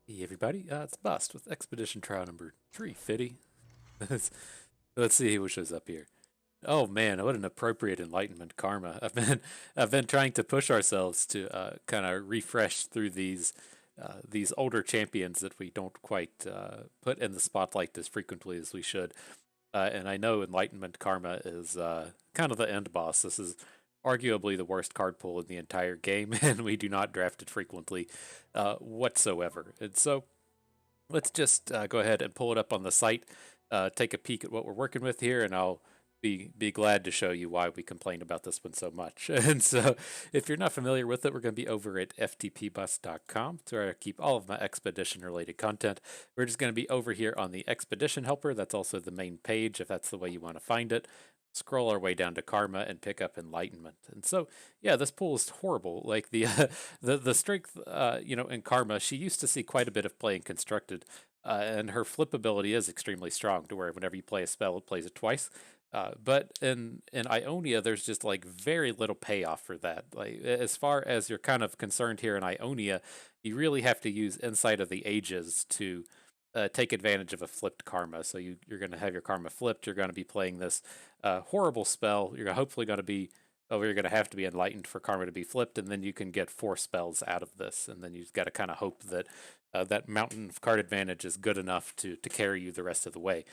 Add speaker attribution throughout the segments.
Speaker 1: Hey everybody, it's Bust with Expedition Trial number 350. Let's see who shows up here. Oh man, what an appropriate enlightenment karma. I've been trying to push ourselves to kind of refresh through these older champions that we don't quite put in the spotlight as frequently as we should. And I know enlightenment karma is kind of the end boss. This is arguably the worst card pool in the entire game, and we do not draft it frequently whatsoever. And so let's just go ahead and pull it up on the site, take a peek at what we're working with here, and I'll be glad to show you why we complain about this one so much. And so, if you're not familiar with it, we're going to be over at ftpbus.com. It's where I keep all of my expedition related content. We're just going to be over here on the expedition helper. That's also the main page if that's the way you want to find it. Scroll our way down to karma and pick up enlightenment. And so, yeah, this pool is horrible. Like the the strength, in karma, she used to see quite a bit of play in constructed, and her flip ability is extremely strong to where whenever you play a spell, it plays it twice. But in Ionia, there's just like very little payoff for that. Like as far as you're kind of concerned here in Ionia, you really have to use Insight of the Ages to take advantage of a flipped karma. So you're going to have your karma flipped. You're going to be playing this horrible spell. You're hopefully going to be you're going to have to be enlightened for karma to be flipped, and then you can get 4 spells out of this, and then you've got to kind of hope that that mountain of card advantage is good enough to carry you the rest of the way,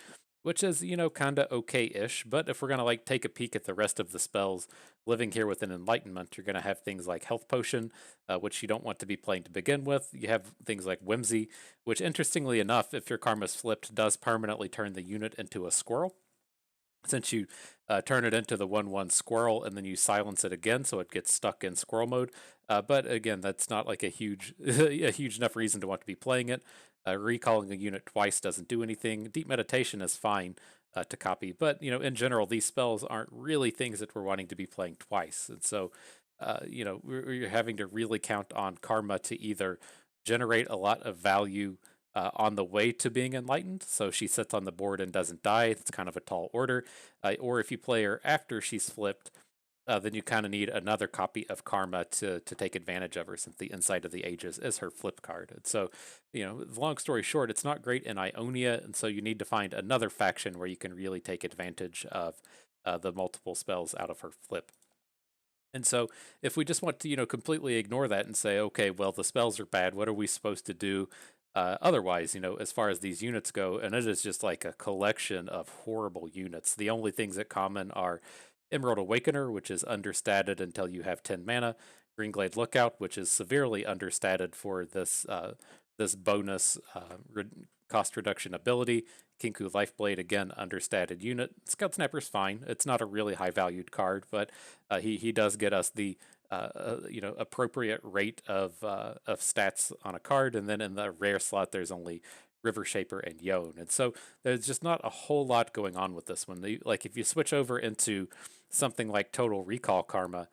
Speaker 1: which is kind of okay-ish. But if we're going to like take a peek at the rest of the spells living here with an enlightenment, you're going to have things like health potion, which you don't want to be playing to begin with. You have things like whimsy, which interestingly enough, if your karma's flipped, does permanently turn the unit into a squirrel, since you turn it into the 1/1 squirrel and then you silence it again, so it gets stuck in squirrel mode. But again, that's not like a huge a huge enough reason to want to be playing it. Recalling a unit twice doesn't do anything. Deep meditation is fine to copy, but in general, these spells aren't really things that we're wanting to be playing twice, and so we're having to really count on karma to either generate a lot of value on the way to being enlightened. So she sits on the board and doesn't die. It's kind of a tall order. Or if you play her after she's flipped, then you kind of need another copy of Karma to take advantage of her, since the Insight of the Ages is her flip card. And so, long story short, it's not great in Ionia, and so you need to find another faction where you can really take advantage of the multiple spells out of her flip. And so, if we just want to, completely ignore that and say, okay, well, the spells are bad, what are we supposed to do otherwise, as far as these units go? And it is just like a collection of horrible units. The only things that common are Emerald Awakener, which is understated until you have 10 mana, Greenglade Lookout, which is severely understated for this bonus cost reduction ability. Kinku Lifeblade, again, understated unit. Scout Snapper's fine. It's not a really high valued card, but he does get us the appropriate rate of stats on a card, and then in the rare slot there's only River Shaper and Yone, and so there's just not a whole lot going on with this one. Like if you switch over into something like Total Recall Karma,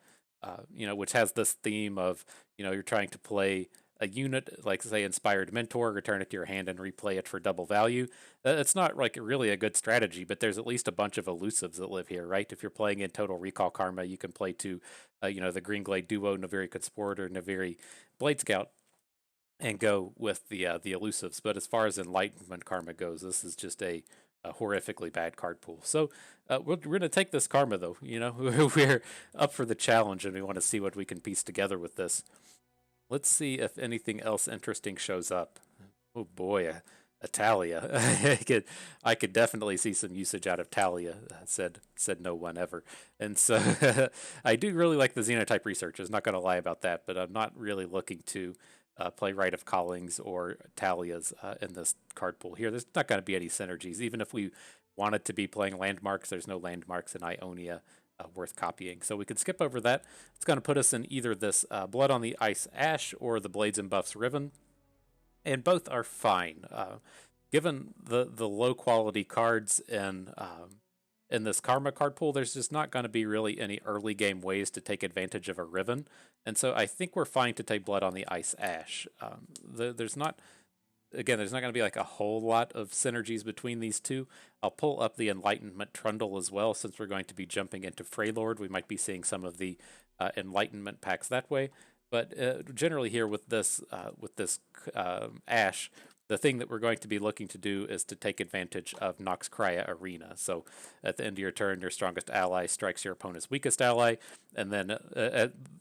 Speaker 1: which has this theme of you're trying to play a unit like say Inspired Mentor, return it to your hand and replay it for double value. It's not like really a good strategy, but there's at least a bunch of elusives that live here, right? If you're playing in Total Recall Karma, you can play to, the Green Glade Duo, Naviri Conspirator, Naviri Blade Scout, and go with the elusives. But as far as Enlightenment Karma goes, this is just a horrifically bad card pool. So we're going to take this Karma, though. We're up for the challenge, and we want to see what we can piece together with this. Let's see if anything else interesting shows up. Oh boy, Talia. I could definitely see some usage out of Talia. Said no one ever. And so I do really like the Xenotype researchers. Not going to lie about that, but I'm not really looking to play Rite of Callings or Talias in this card pool here. There's not going to be any synergies. Even if we wanted to be playing landmarks, there's no landmarks in Ionia worth copying. So we could skip over that. It's going to put us in either this Blood on the Ice Ashe or the Blades and Buffs Riven, and both are fine. Given the low quality cards in this Karma card pool, there's just not going to be really any early game ways to take advantage of a Riven, and so I think we're fine to take Blood on the Ice Ashe. There's not Again, there's not going to be like a whole lot of synergies between these two. I'll pull up the Enlightenment Trundle as well, since we're going to be jumping into Freylord. We might be seeing some of the Enlightenment packs that way. But generally here with this Ashe, the thing that we're going to be looking to do is to take advantage of Nox Crya Arena. So at the end of your turn, your strongest ally strikes your opponent's weakest ally, and then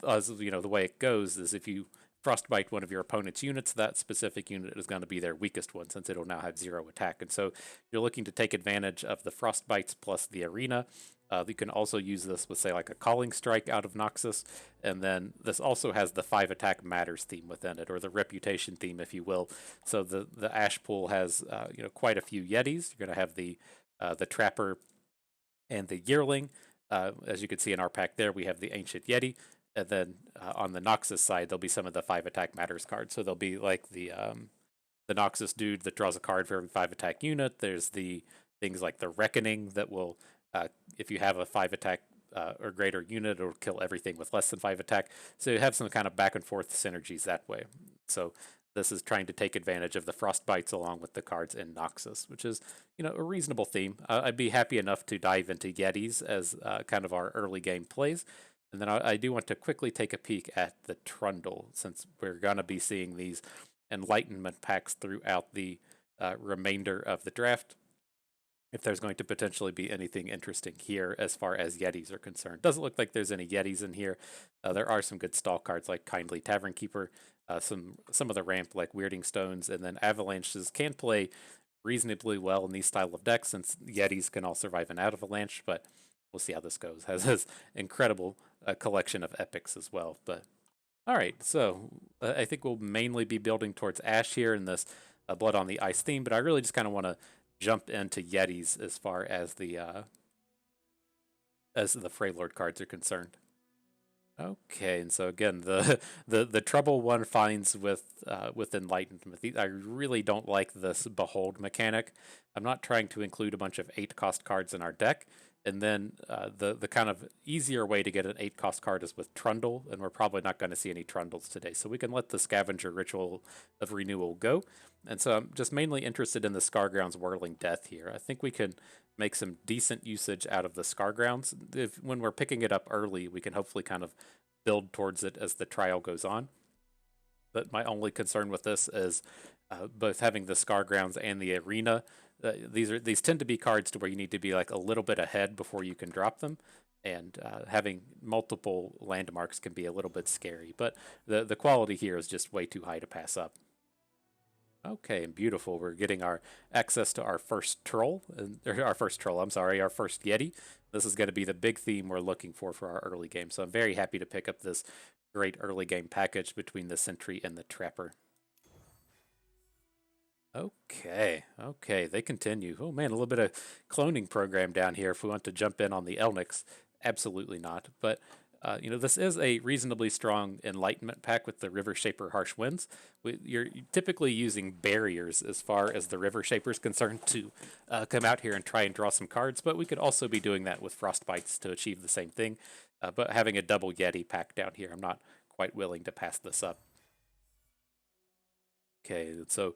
Speaker 1: as you know, the way it goes is if you frostbite one of your opponent's units, that specific unit is going to be their weakest one since it'll now have 0 attack. And so you're looking to take advantage of the frostbites plus the arena. You can also use this with, say, like a Calling Strike out of Noxus, and then this also has the 5 attack matters theme within it, or the reputation theme, if you will. So the Ashe pool has quite a few Yetis. You're going to have the Trapper and the Yearling. As you can see in our pack there, we have the Ancient Yeti, and then on the Noxus side, there'll be some of the 5 attack matters cards. So there'll be like the Noxus dude that draws a card for every 5 attack unit. There's the things like the Reckoning that will if you have a 5 attack or greater unit, it'll kill everything with less than 5 attack. So you have some kind of back and forth synergies that way. So this is trying to take advantage of the frostbites along with the cards in Noxus, which is a reasonable theme. I'd be happy enough to dive into Yetis as kind of our early game plays. And then I do want to quickly take a peek at the Trundle, since we're going to be seeing these Enlightenment packs throughout the remainder of the draft. If there's going to potentially be anything interesting here as far as Yetis are concerned. Doesn't look like there's any Yetis in here. There are some good stall cards like Kindly Tavern Keeper, some of the ramp like Weirding Stones, and then Avalanches can play reasonably well in these style of decks since Yetis can all survive an avalanche, but we'll see how this goes. Has this incredible collection of epics as well. But all right, so I think we'll mainly be building towards Ashe here in this Blood on the Ice theme, but I really just kind of want to jump into Yetis as far as the Freylord cards are concerned. Okay, and so again, the trouble one finds with Enlightenment. I really don't like this Behold mechanic. I'm not trying to include a bunch of 8-cost cards in our deck. And then the kind of easier way to get an 8-cost card is with Trundle, and we're probably not going to see any Trundles today. So we can let the Scavenger Ritual of Renewal go. And so I'm just mainly interested in the Scargrounds Whirling Death here. I think we can make some decent usage out of the Scargrounds. When we're picking it up early, we can hopefully kind of build towards it as the trial goes on. But my only concern with this is both having the Scargrounds and the Arena. These tend to be cards to where you need to be like a little bit ahead before you can drop them, and having multiple landmarks can be a little bit scary. But the quality here is just way too high to pass up. Okay, and beautiful. We're getting our access to our first troll, our first Yeti. This is going to be the big theme we're looking for our early game. So I'm very happy to pick up this great early game package between the Sentry and the Trapper. Okay, they continue. Oh man, a little bit of cloning program down here if we want to jump in on the Elnix. Absolutely not. But, this is a reasonably strong Enlightenment pack with the River Shaper Harsh Winds. You're typically using barriers as far as the River Shaper is concerned to come out here and try and draw some cards, but we could also be doing that with Frostbites to achieve the same thing. But having a double Yeti pack down here, I'm not quite willing to pass this up. Okay, so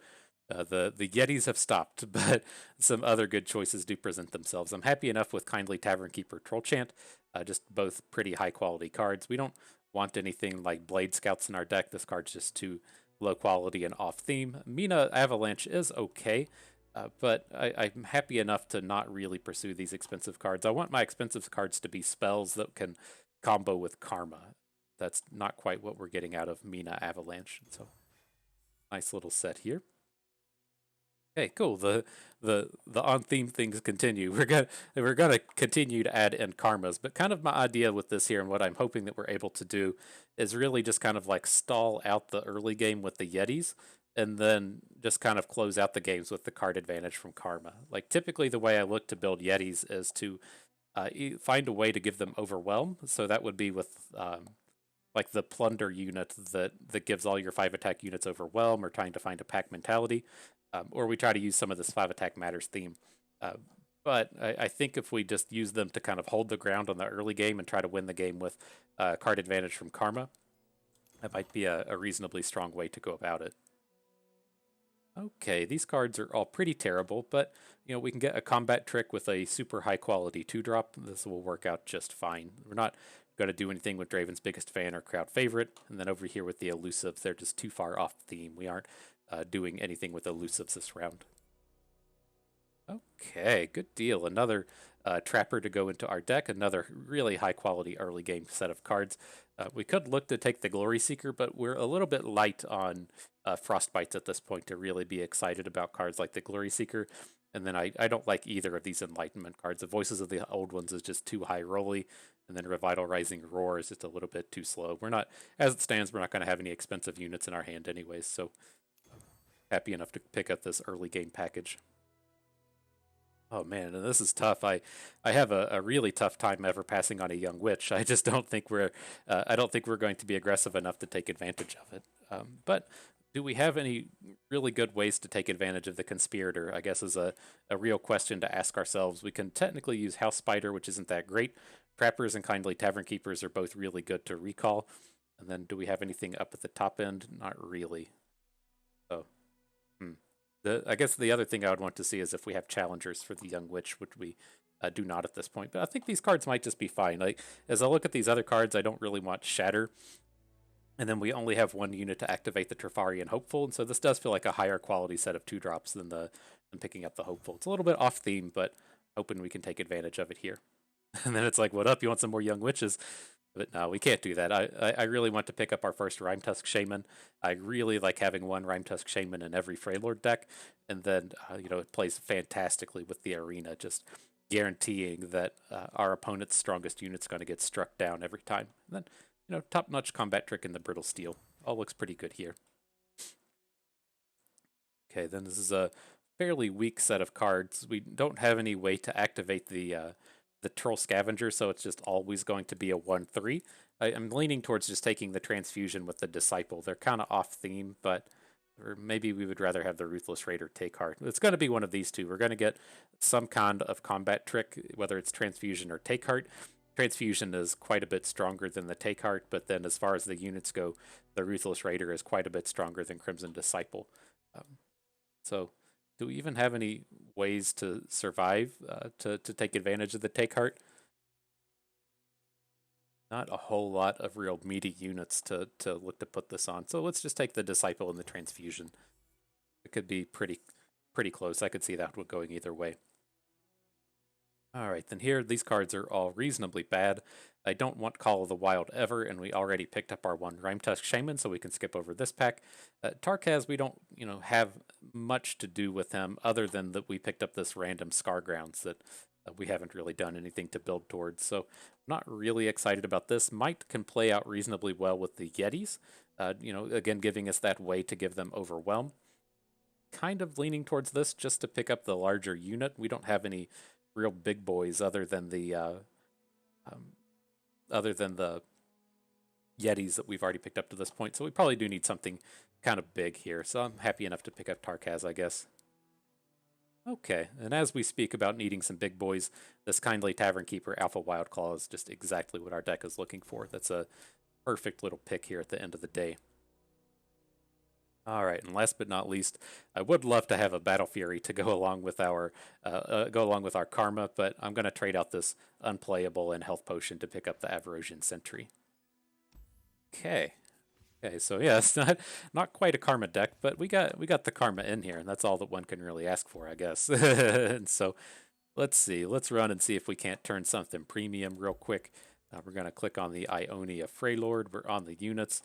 Speaker 1: the Yetis have stopped, but some other good choices do present themselves. I'm happy enough with Kindly Tavern Keeper Troll Chant, just both pretty high quality cards. We don't want anything like Blade Scouts in our deck. This card's just too low quality and off theme. Mina Avalanche is okay, but I'm happy enough to not really pursue these expensive cards. I want my expensive cards to be spells that can combo with Karma. That's not quite what we're getting out of Mina Avalanche. So nice little set here. Okay, cool. The on theme things continue. We're gonna continue to add in karmas, but kind of my idea with this here and what I'm hoping that we're able to do is really just kind of like stall out the early game with the Yetis, and then just kind of close out the games with the card advantage from karma. Like typically the way I look to build Yetis is to find a way to give them overwhelm. So that would be with like the plunder unit that gives all your 5 attack units overwhelm, or trying to find a pack mentality. Or we try to use some of this 5 attack matters theme. But I think if we just use them to kind of hold the ground on the early game and try to win the game with card advantage from Karma, that might be a reasonably strong way to go about it. Okay, these cards are all pretty terrible, but we can get a combat trick with a super high quality 2-drop. This will work out just fine. We're not going to do anything with Draven's biggest fan or crowd favorite. And then over here with the elusives, they're just too far off theme. We aren't doing anything with elusives this round. Okay, good deal. Another Trapper to go into our deck. Another really high quality early game set of cards. We could look to take the Glory Seeker, but we're a little bit light on Frostbites at this point to really be excited about cards like the Glory Seeker. And then I don't like either of these Enlightenment cards. The Voices of the Old Ones is just too high rolly, and then Revitalizing Roar is just a little bit too slow. We're not, as it stands, we're not going to have any expensive units in our hand anyways, so happy enough to pick up this early game package. Oh man, and this is tough. I have a really tough time ever passing on a young witch. I just don't think we're going to be aggressive enough to take advantage of it. But do we have any really good ways to take advantage of the conspirator? I guess is a real question to ask ourselves. We can technically use House Spider, which isn't that great. Trappers and Kindly Tavern Keepers are both really good to recall. And then do we have anything up at the top end? Not really. So, I guess the other thing I would want to see is if we have challengers for the Young Witch, which we do not at this point. But I think these cards might just be fine. Like, as I look at these other cards, I don't really want Shatter. And then we only have one unit to activate the Trifarian Hopeful, and so this does feel like a higher quality set of 2-drops than picking up the Hopeful. It's a little bit off theme, but hoping we can take advantage of it here. And then it's like, what up? You want some more Young Witches? But no, we can't do that. I really want to pick up our first Rhymetusk Shaman. I really like having one Rhymetusk Shaman in every Freylord deck, and then it plays fantastically with the arena, just guaranteeing that our opponent's strongest unit's going to get struck down every time. And then top-notch combat trick in the Brittle Steel. All looks pretty good here. Okay, then this is a fairly weak set of cards. We don't have any way to activate the Troll Scavenger, so it's just always going to be a 1/3. I'm leaning towards just taking the Transfusion with the Disciple. They're kind of off theme, but or maybe we would rather have the Ruthless Raider take heart. It's going to be one of these two. We're going to get some kind of combat trick, whether it's Transfusion or take heart. Transfusion is quite a bit stronger than the Take Heart, but then as far as the units go, the Ruthless Raider is quite a bit stronger than Crimson Disciple. So do we even have any ways to survive, to take advantage of the Take Heart? Not a whole lot of real meaty units to look to put this on. So let's just take the Disciple and the Transfusion. It could be pretty close. I could see that one going either way. All right, then here, these cards are all reasonably bad. I don't want Call of the Wild ever, and we already picked up our one Rhymetusk Shaman, so we can skip over this pack. Tarkaz, we don't, have much to do with him, other than that we picked up this random Scargrounds that we haven't really done anything to build towards. So I'm not really excited about this. Might can play out reasonably well with the Yetis, again, giving us that way to give them Overwhelm. Kind of leaning towards this just to pick up the larger unit. We don't have any real big boys other than the Yetis that we've already picked up to this point, so we probably do need something kind of big here. So I'm happy enough to pick up Tarkaz, I guess. Okay, and as we speak about needing some big boys, this Kindly Tavern Keeper Alpha Wildclaw is just exactly what our deck is looking for. That's a perfect little pick here at the end of the day. All right, and last but not least, I would love to have a Battle Fury to go along with our Karma, but I'm going to trade out this Unplayable and Health Potion to pick up the Avarosian Sentry. Okay, so yeah, it's not quite a Karma deck, but we got the Karma in here, and that's all that one can really ask for, I guess. And so let's see, let's run and see if we can't turn something premium real quick. We're going to click on the Ionia Freylord. We're on the units.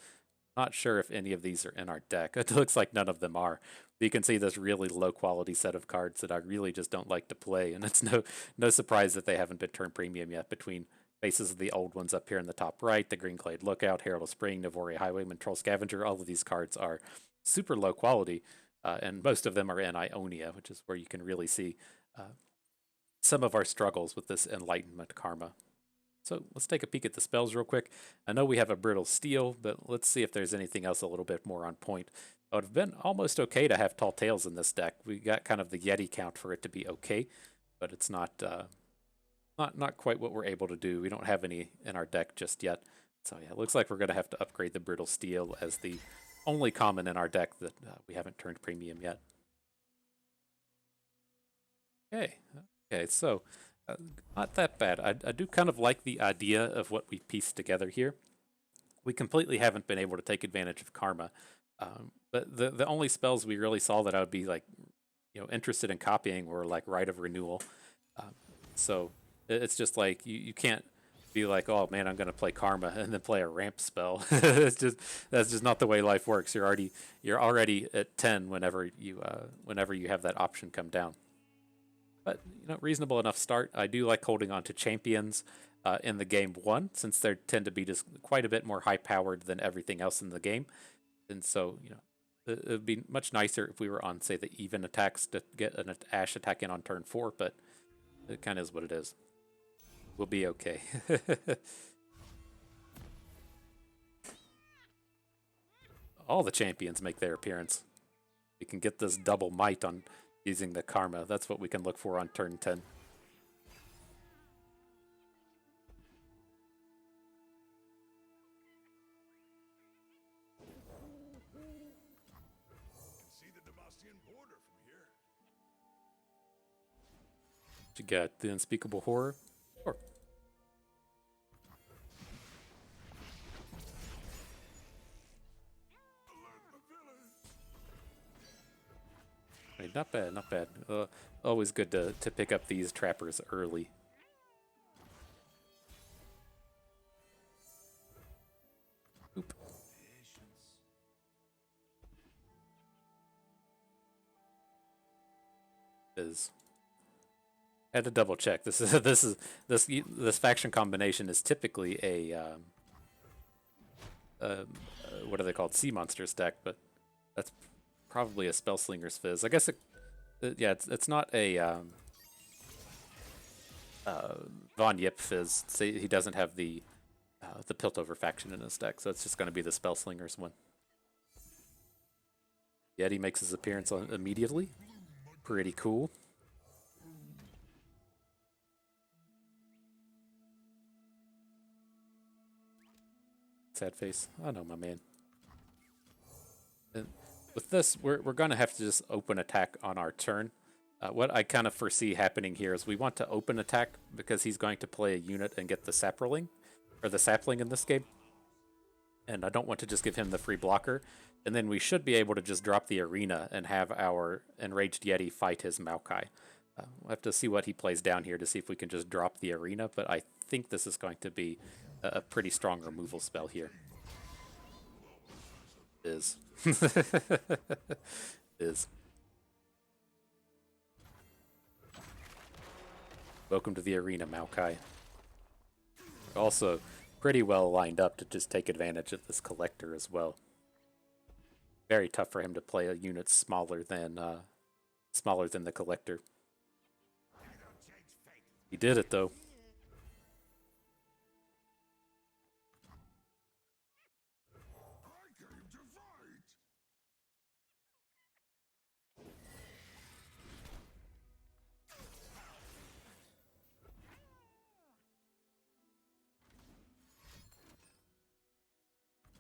Speaker 1: Not sure if any of these are in our deck. It looks like none of them are. You can see this really low quality set of cards that I really just don't like to play, and it's no surprise that they haven't been turned premium yet. Between Faces of the Old Ones up here in the top right, the Greenclade Lookout, Herald of Spring, Navori Highwayman, Troll Scavenger, all of these cards are super low quality, and most of them are in Ionia, which is where you can really see some of our struggles with this Enlightenment Karma. So let's take a peek at the spells real quick. I know we have a Brittle Steel, but let's see if there's anything else a little bit more on point. It would have been almost okay to have Tall Tales in this deck. We got kind of the Yeti count for it to be okay, but it's not quite what we're able to do. We don't have any in our deck just yet. So yeah, it looks like we're going to have to upgrade the Brittle Steel as the only common in our deck that we haven't turned premium yet. Okay, so Not that bad. I do kind of like the idea of what we pieced together here. We completely haven't been able to take advantage of karma. But the only spells we really saw that I would be like, interested in copying were like Rite of Renewal. Um, so it's just like you can't be like, oh man, I'm gonna play karma and then play a ramp spell. It's just that's just not the way life works. You're already at 10 whenever you have that option come down. But reasonable enough start. I do like holding on to champions in the game one, since they tend to be just quite a bit more high powered than everything else in the game. And so it would be much nicer if we were on, say, the even attacks to get an Ashe attack in on turn 4. But it kind of is what it is. We'll be okay. All the champions make their appearance. We can get this double might on using the karma. That's what we can look for on turn 10.
Speaker 2: See the Demacian border from here.
Speaker 1: You got the unspeakable horror. Sure. I mean, not bad, not bad. Always good to pick up these trappers early. Oop. Is had to double check. This faction combination is typically a what are they called? Sea monsters deck, but that's probably a Spellslinger's Fizz. I guess yeah, it's not a Von Yip Fizz. He doesn't have the Piltover faction in his deck, so it's just going to be the Spellslinger's one. Yeti makes his appearance immediately. Pretty cool. Sad face. I know, my man. And with this, we're going to have to just open attack on our turn. What I kind of foresee happening here is we want to open attack because he's going to play a unit and get the sapling, or the sapling in this game. And I don't want to just give him the free blocker. And then we should be able to just drop the arena and have our Enraged Yeti fight his Maokai. We'll have to see what he plays down here to see if we can just drop the arena, but I think this is going to be a pretty strong removal spell here. Is. Is. Welcome to the arena, Maokai. Also, pretty well lined up to just take advantage of this collector as well. Very tough for him to play a unit smaller than the collector. He did it though.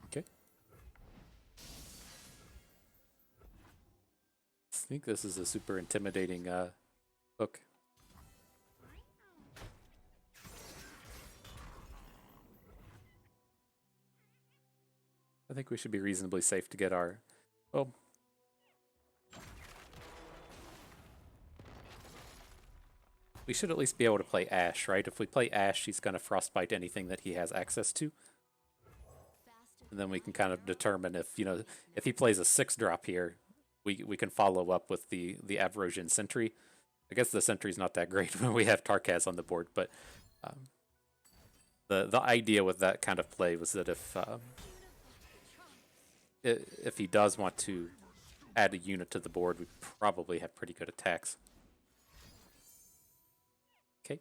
Speaker 1: Okay. I think this is a super intimidating hook. I think we should be reasonably safe to get our... Oh. We should at least be able to play Ashe, right? If we play Ashe, he's going to frostbite anything that he has access to. And then we can kind of determine if, if he plays a 6-drop here, we can follow up with the Avarosian Sentry. I guess the Sentry's not that great when we have Tarkaz on the board, but the idea with that kind of play was that if he does want to add a unit to the board, we probably have pretty good attacks. Okay.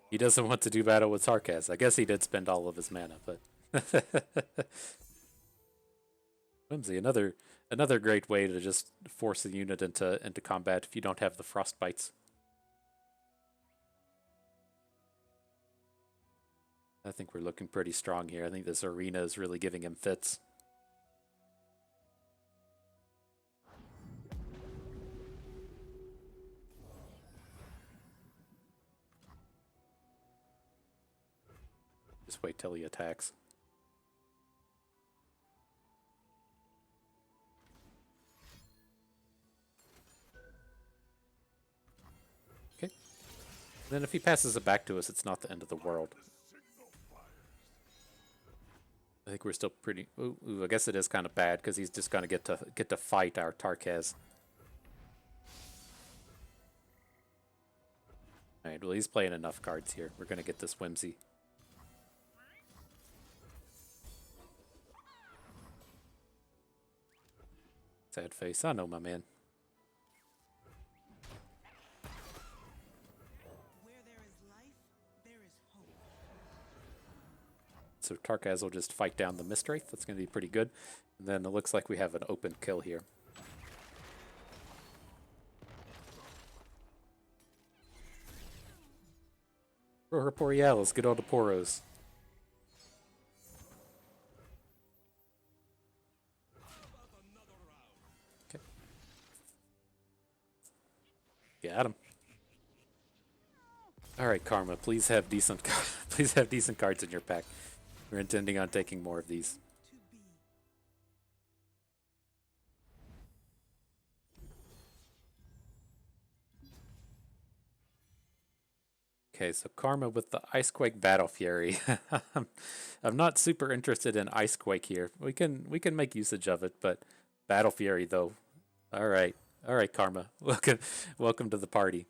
Speaker 1: He doesn't want to do battle with Tarkaz. I guess he did spend all of his mana, but Whimsy, another great way to just force a unit into combat if you don't have the frostbites. I think we're looking pretty strong here. I think this arena is really giving him fits. Just wait till he attacks. Okay. Then if he passes it back to us, it's not the end of the world. I think we're still pretty. Ooh, I guess it is kind of bad because he's just gonna get to fight our Tarkaz. All right. Well, he's playing enough cards here. We're gonna get this Whimsy. Sad face. I know, my man.
Speaker 3: Where there is life, there is hope.
Speaker 1: So Tarkaz will just fight down the Mistwraith. That's going to be pretty good. And then it looks like we have an open kill here. Aurora Borealis, get all the Poros. Okay. Got him. All right, Karma. Please have decent, please have decent cards in your pack. We're intending on taking more of these.
Speaker 3: To be.
Speaker 1: Okay, so Karma with the Icequake Battle Fury. I'm not super interested in Icequake here. We can make usage of it, but Battle Fury though. All right, Karma. Welcome to the party.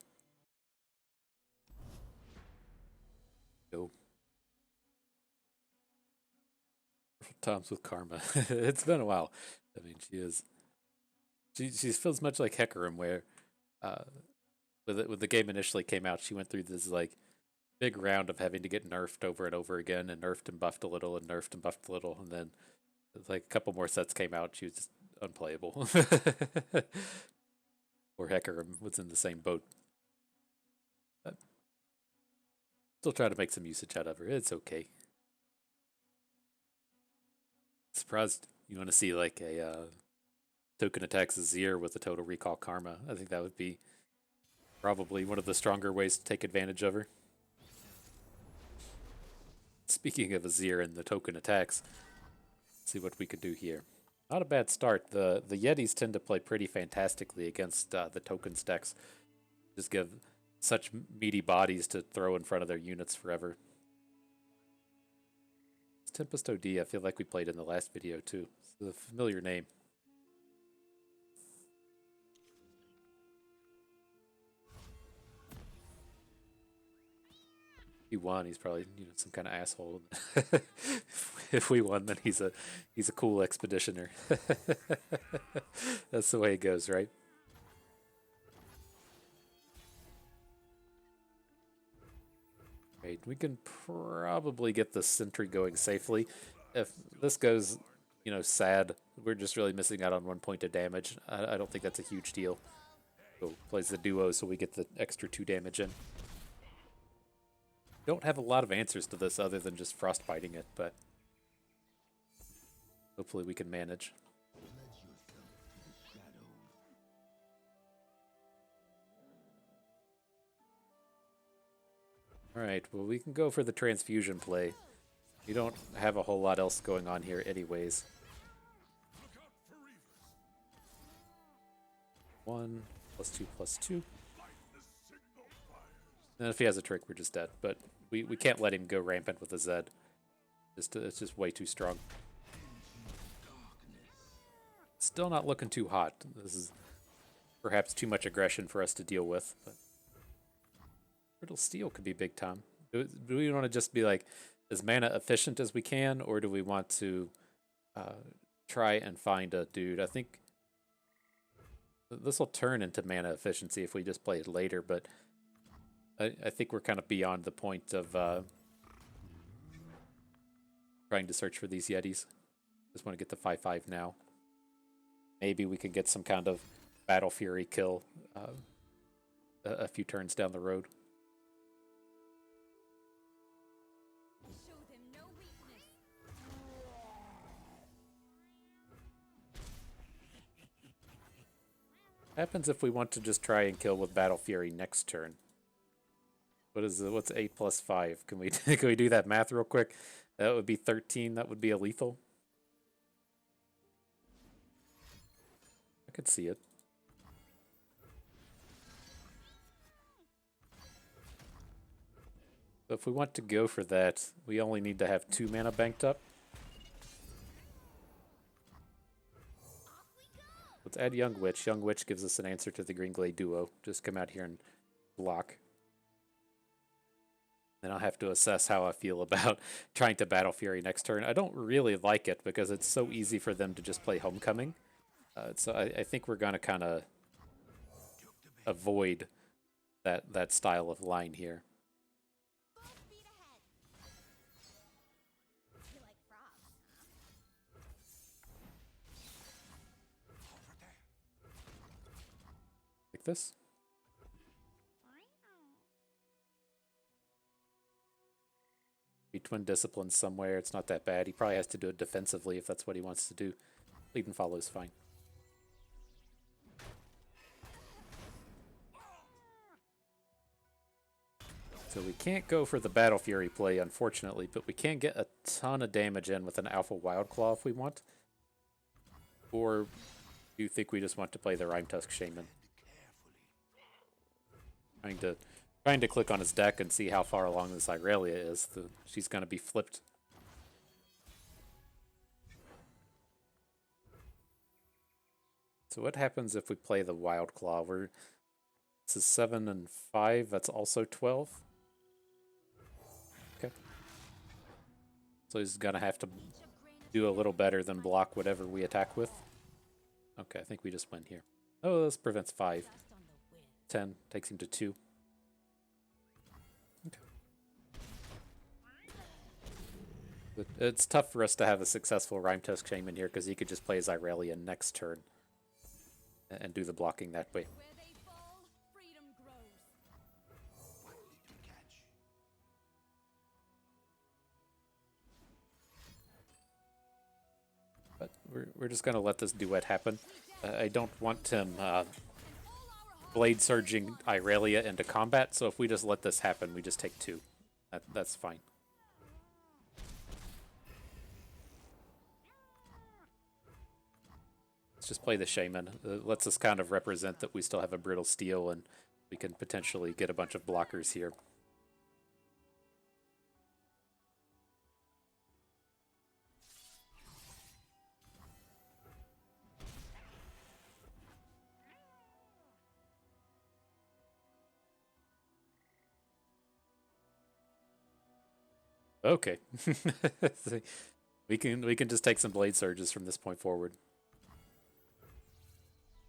Speaker 1: Go. Times with Karma. It's been a while. I mean, she feels much like Hecarim, where when the game initially came out, she went through this like big round of having to get nerfed over and over again, and nerfed and buffed a little, and nerfed and buffed a little, and then like a couple more sets came out, she was just unplayable. Or Hecarim was in the same boat. But still try to make some usage out of her. It's okay. Surprised you want to see like a token attacks Azir with a total recall Karma. I think that would be probably one of the stronger ways to take advantage of her. Speaking of Azir and the token attacks, let's see what we could do here. Not a bad start. The Yetis tend to play pretty fantastically against the token stacks. Just give such meaty bodies to throw in front of their units forever. Tempest OD, I feel like we played in the last video too. It's a familiar name. He won, he's probably some kind of asshole. If we won, then he's a cool expeditioner. That's the way it goes, right? Right, we can probably get the sentry going safely. If this goes, sad, we're just really missing out on 1 point of damage. I don't think that's a huge deal. So plays the duo so we get the extra 2 damage in. Don't have a lot of answers to this other than just frostbiting it, but hopefully we can manage. Alright, well we can go for the transfusion play. We don't have a whole lot else going on here anyways. 1 +2 +2. And if he has a trick, we're just dead. But we can't let him go rampant with a Zed. It's just way too strong. Still not looking too hot. This is perhaps too much aggression for us to deal with. But Brittle Steel could be big time. Do we want to just be like as mana efficient as we can, or do we want to try and find a dude? I think this will turn into mana efficiency if we just play it later, but I think we're kind of beyond the point of trying to search for these Yetis. Just want to get the 5/5 now. Maybe we can get some kind of Battle Fury kill a few turns down the road. Happens if we want to just try and kill with Battle Fury next turn. What's 8 plus 5? Can we can we do that math real quick? That would be 13. That would be a lethal. I could see it. So if we want to go for that, we only need to have 2 mana banked up. Let's add Young Witch. Young Witch gives us an answer to the Green Glade duo. Just come out here and block. Then I'll have to assess how I feel about trying to Battle Fury next turn. I don't really like it because it's so easy for them to just play Homecoming. So I think we're going to kind of avoid that style of line here. Like this. Be Twin Discipline somewhere. It's not that bad. He probably has to do it defensively if that's what he wants to do. Lead and follow is fine. So we can't go for the Battle Fury play, unfortunately, but we can get a ton of damage in with an Alpha Wild Claw if we want. Or do you think we just want to play the Rime Tusk Shaman? Trying to click on his deck and see how far along this Irelia is. She's going to be flipped. So what happens if we play the Wild Claw? This is 7 and 5. That's also 12. Okay. So he's going to have to do a little better than block whatever we attack with. Okay, I think we just win here. Oh, this prevents 5. 10 takes him to 2. Okay. It's tough for us to have a successful Rime Tusk Shaman here because he could just play his Irelia next turn and do the blocking that way. But we're just going to let this duet happen. I don't want him blade surging Irelia into combat, so if we just let this happen, we just take 2. That's fine. Let's just play the Shaman. It lets us kind of represent that we still have a Brittle Steel and we can potentially get a bunch of blockers here. Okay. we can just take some Blade Surges from this point forward.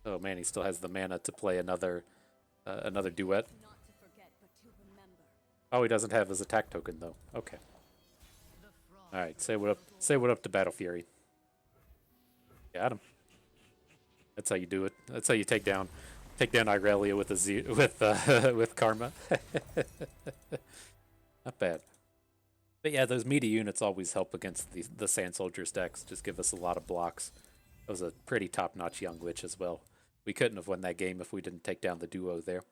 Speaker 1: Oh man, he still has the mana to play another duet. Oh, he doesn't have his attack token though. Okay. All right, say what up to Battle Fury. Got him. That's how you do it. That's how you take down Irelia with Karma. Not bad. But yeah, those meaty units always help against the Sand Soldiers decks. Just give us a lot of blocks. That was a pretty top-notch Young Witch as well. We couldn't have won that game if we didn't take down the duo there.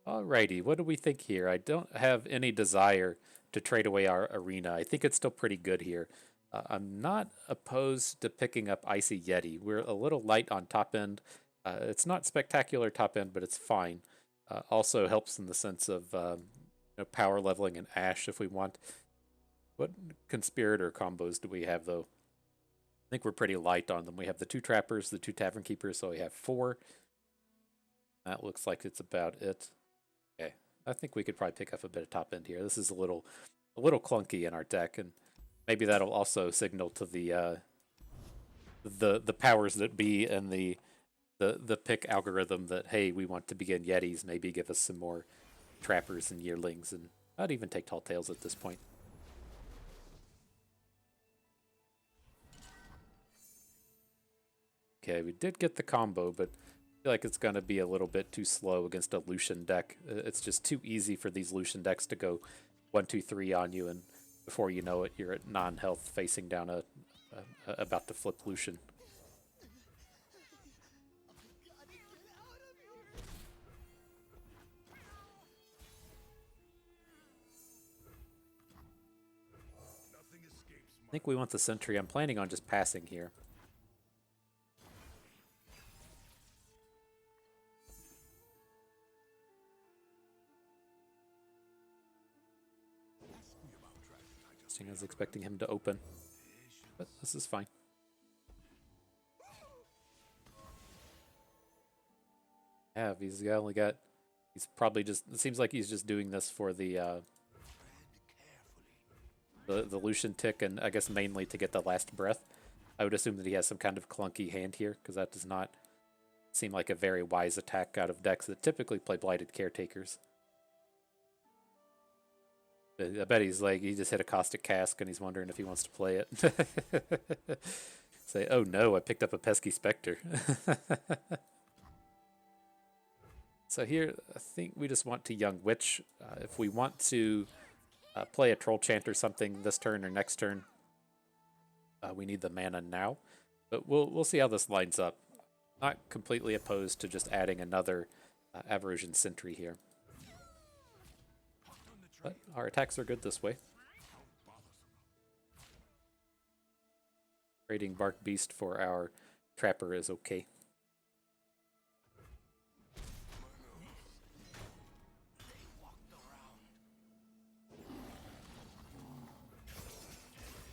Speaker 1: Alrighty, what do we think here? I don't have any desire to trade away our arena. I think it's still pretty good here. I'm not opposed to picking up Icy Yeti. We're a little light on top end. It's not spectacular top end, but it's fine. Also helps in the sense of power leveling and Ashe if we want. What Conspirator combos do we have though? I think we're pretty light on them. We have the 2 Trappers, the 2 Tavern Keepers, so we have 4. That looks like it's about it. Okay, I think we could probably pick up a bit of top end here. This is a little clunky in our deck, and maybe that'll also signal to the powers that be and the pick algorithm that hey, we want to begin Yetis. Maybe give us some more Trappers and Yearlings, and I'd even take Tall Tales at this point. Okay, we did get the combo, but I feel like it's going to be a little bit too slow against a Lucian deck. It's just too easy for these Lucian decks to go 1, 2, 3 on you, and before you know it, you're at non-health facing down about to flip Lucian. think we want the sentry. I'm planning on just passing here. I was expecting him to open, but this is fine. Yeah, he's probably just, it seems like he's just doing this for the Lucian tick, and I guess mainly to get the last breath. I would assume that he has some kind of clunky hand here, because that does not seem like a very wise attack out of decks that typically play Blighted Caretakers. I bet he's like, he just hit a Caustic Cask and he's wondering if he wants to play it. Say, oh no, I picked up a Pesky Spectre. So here, I think we just want to Young Witch. If we want to play a Troll Chant or something this turn or next turn, we need the mana now. But we'll see how this lines up. Not completely opposed to just adding another Aversion Sentry here. But our attacks are good this way. Trading Bark Beast for our Trapper is okay.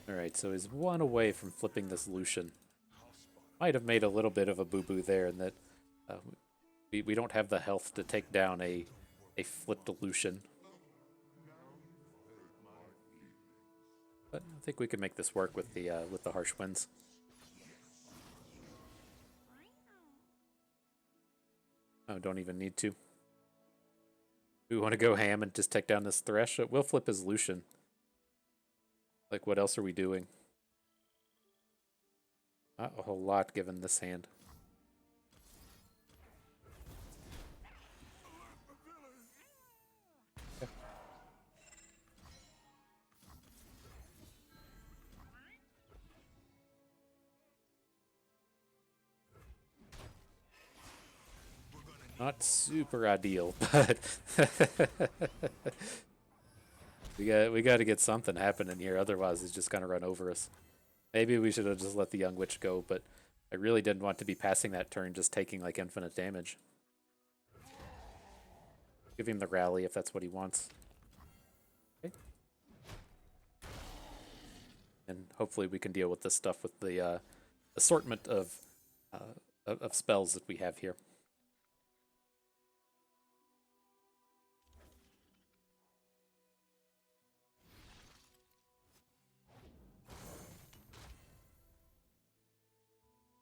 Speaker 1: Alright, so he's one away from flipping this Lucian. Might have made a little bit of a boo-boo there in that we don't have the health to take down a flipped Lucian. But I think we can make this work with the Harsh Winds. Oh, don't even need to. We want to go ham and just take down this Thresh. We'll flip his Lucian. Like, what else are we doing? Not a whole lot given this hand. Not super ideal, but we got to get something happening here. Otherwise, it's just gonna run over us. Maybe we should have just let the Young Witch go, but I really didn't want to be passing that turn, just taking like infinite damage. Give him the rally if that's what he wants. Okay. And hopefully we can deal with this stuff with the assortment of spells that we have here.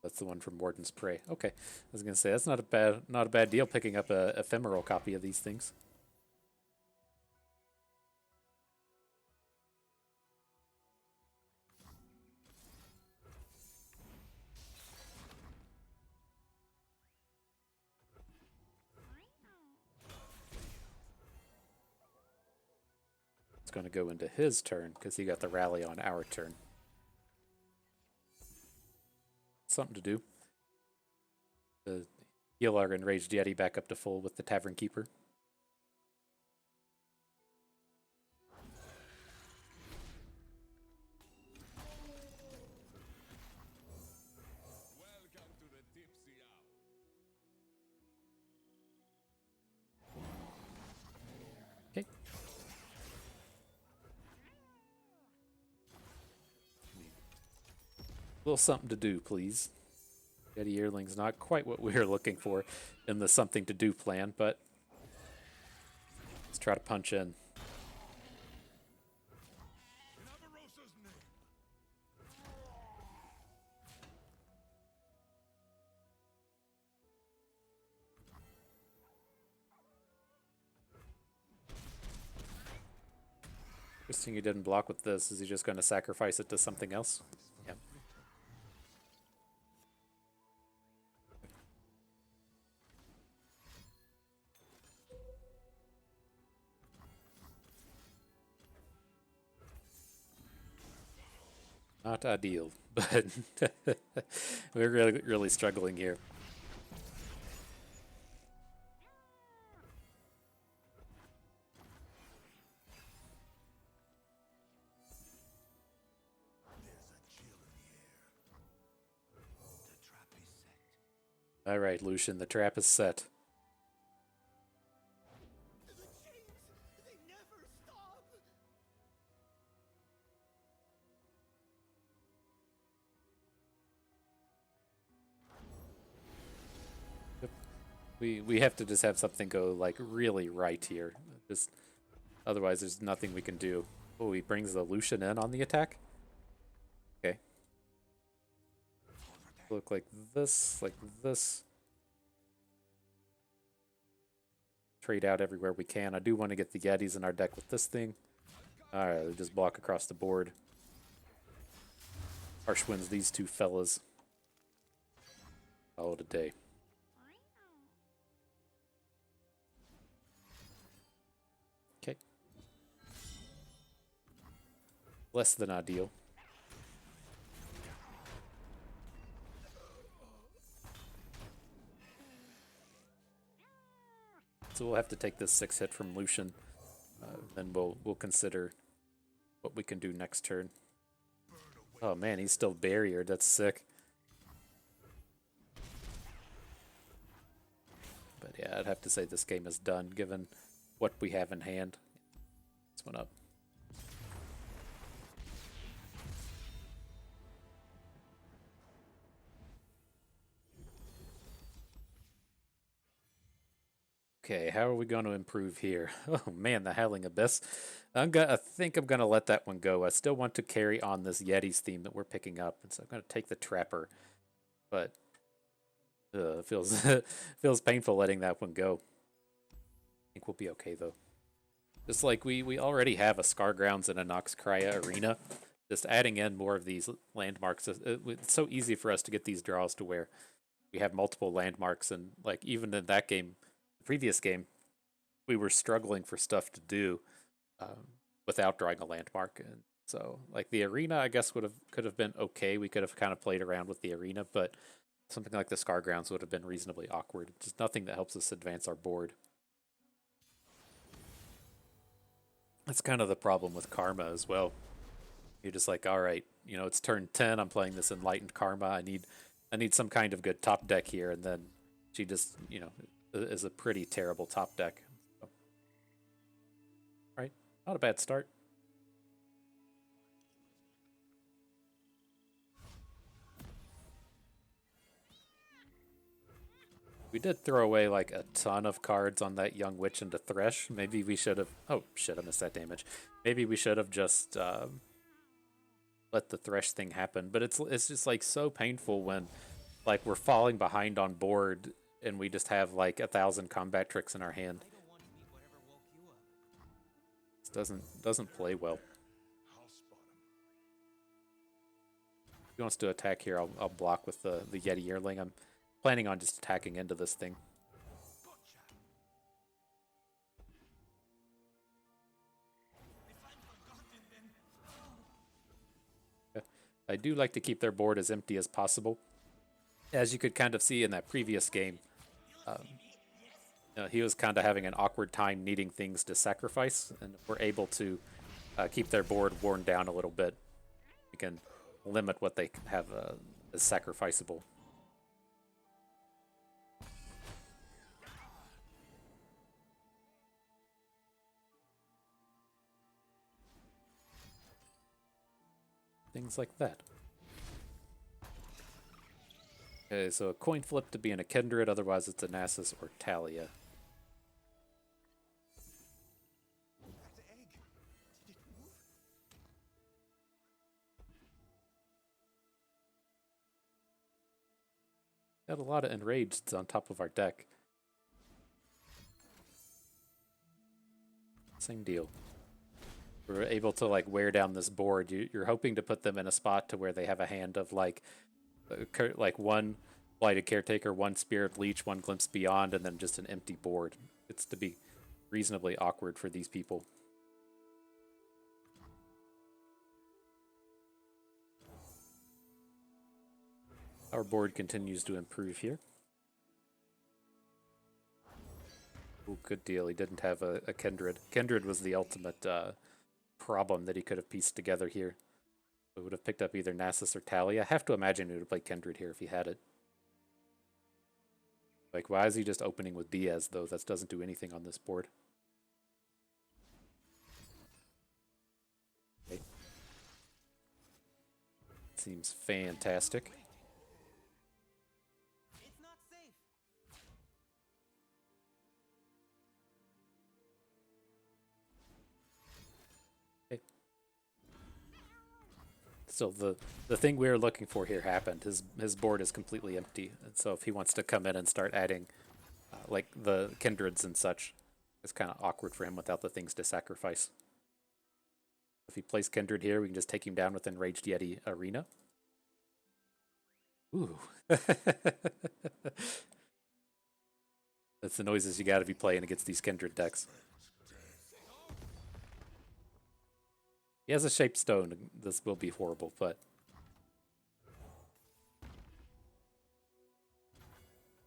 Speaker 1: That's the one from Warden's Prey. Okay, I was gonna say that's not a bad deal picking up a ephemeral copy of these things. It's gonna go into his turn because he got the rally on our turn. Something to do. Heal our Enraged Yeti back up to full with the Tavern Keeper.
Speaker 2: Welcome to the tipsy hour.
Speaker 1: Okay. A little something to do, please. Yeti Earling's not quite what we were looking for in the something to do plan, but let's try to punch in.
Speaker 2: In Avarosa's name.
Speaker 1: Interesting he didn't block with this. Is he just going to sacrifice it to something else? Yep. Not ideal, but we're really struggling here. Alright, Lucian, the trap is set.
Speaker 3: The chains, they never stop.
Speaker 1: We have to just have something go like really right here. Just otherwise there's nothing we can do. Oh, he brings the Lucian in on the attack? Okay. Look like this, like this. Trade out everywhere we can. I do want to get the Yetis in our deck with this thing. Alright, just block across the board. Harsh wins these two fellas. Call it a day. Okay. Less than ideal. So we'll have to take this 6 hit from Lucian. Then we'll consider what we can do next turn. Oh man, he's still barriered. That's sick. But yeah, I'd have to say this game is done given what we have in hand. This one up. Okay, how are we going to improve here? Oh man, the Howling Abyss. I think I'm gonna let that one go. I still want to carry on this Yetis theme that we're picking up, and so I'm gonna take the Trapper. But it feels feels painful letting that one go. I think we'll be okay though. Just like we already have a Scargrounds and a Noxcria arena. Just adding in more of these landmarks. It's so easy for us to get these draws to where we have multiple landmarks, and like even in that game, the previous game, we were struggling for stuff to do without drawing a landmark. And so like the arena, I guess could have been okay. We could have kind of played around with the arena, but something like the Scargrounds would have been reasonably awkward. Just nothing that helps us advance our board. That's kind of the problem with Karma as well. You're just like, all right, you know, it's turn 10. I'm playing this Enlightened Karma. I need some kind of good top deck here, and then she just, you know, is a pretty terrible top deck. So, right, not a bad start. We did throw away like a ton of cards on that Young Witch into Thresh. Maybe we should have. Oh shit! I missed that damage. Maybe we should have just let the Thresh thing happen. But it's just like so painful when like we're falling behind on board and we just have like 1,000 combat tricks in our hand. This doesn't play well. If he wants to attack here, I'll block with the Yeti Yearling. I'm planning on just attacking into this thing. I do like to keep their board as empty as possible. As you could kind of see in that previous game, he was kind of having an awkward time needing things to sacrifice, and if we're able to keep their board worn down a little bit, we can limit what they have as sacrificable. Things like that. Okay, so a coin flip to be in a Kindred, otherwise it's a Nasus or Talia. Got a lot of Enrageds on top of our deck. Same deal. We're able to like wear down this board. You're hoping to put them in a spot to where they have a hand of like one Blighted Caretaker, one Spirit Leech, one Glimpse Beyond, and then just an empty board. It's to be reasonably awkward for these people. Our board continues to improve here. Ooh, good deal. He didn't have a Kindred. Kindred was the ultimate problem that he could have pieced together here. We would have picked up either Nasus or Talia. I have to imagine he would have played Kindred here if he had it. Like, why is he just opening with Diaz, though? That doesn't do anything on this board. Okay. Seems fantastic.
Speaker 3: It's not safe.
Speaker 1: Okay. So the thing we were looking for here happened. His board is completely empty, and so if he wants to come in and start adding like the kindreds and such, it's kind of awkward for him without the things to sacrifice. If he plays kindred here, we can just take him down with Enraged Yeti Arena. Ooh. That's the noises you gotta be playing against these kindred decks. He has a Shape Stone. This will be horrible, but...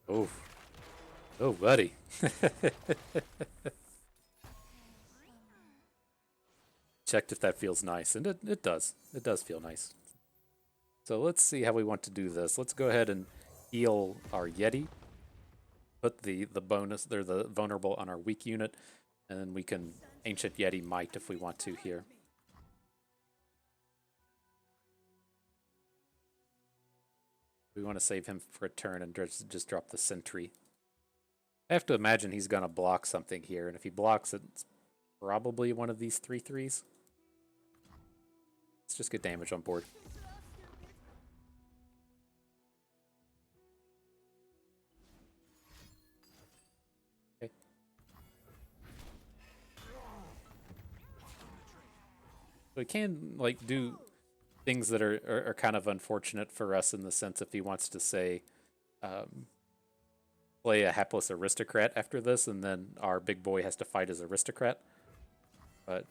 Speaker 1: Oh. Oh, buddy. Checked if that feels nice, and it does. It does feel nice. So let's see how we want to do this. Let's go ahead and heal our Yeti. Put the bonus, they're the vulnerable on our weak unit, and then we can Ancient Yeti Might if we want to here. We want to save him for a turn and just drop the Sentry. I have to imagine he's going to block something here, and if he blocks it, it's probably one of these 3/3s. Let's just get damage on board. Okay. We can like do things that are kind of unfortunate for us in the sense if he wants to say play a hapless aristocrat after this, and then our big boy has to fight as aristocrat. But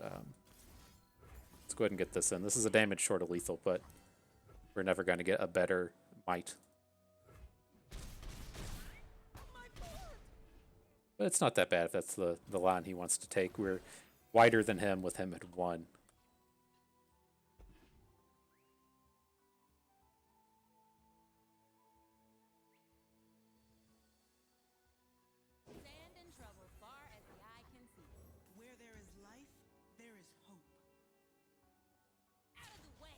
Speaker 1: let's go ahead and get this in. This is a damage short of lethal, but we're never going to get a better might. But it's not that bad if that's the line he wants to take. We're wider than him with him at 1.
Speaker 4: Stand in trouble far as the eye can see.
Speaker 3: Where there is life, there is hope.
Speaker 4: Out of the way!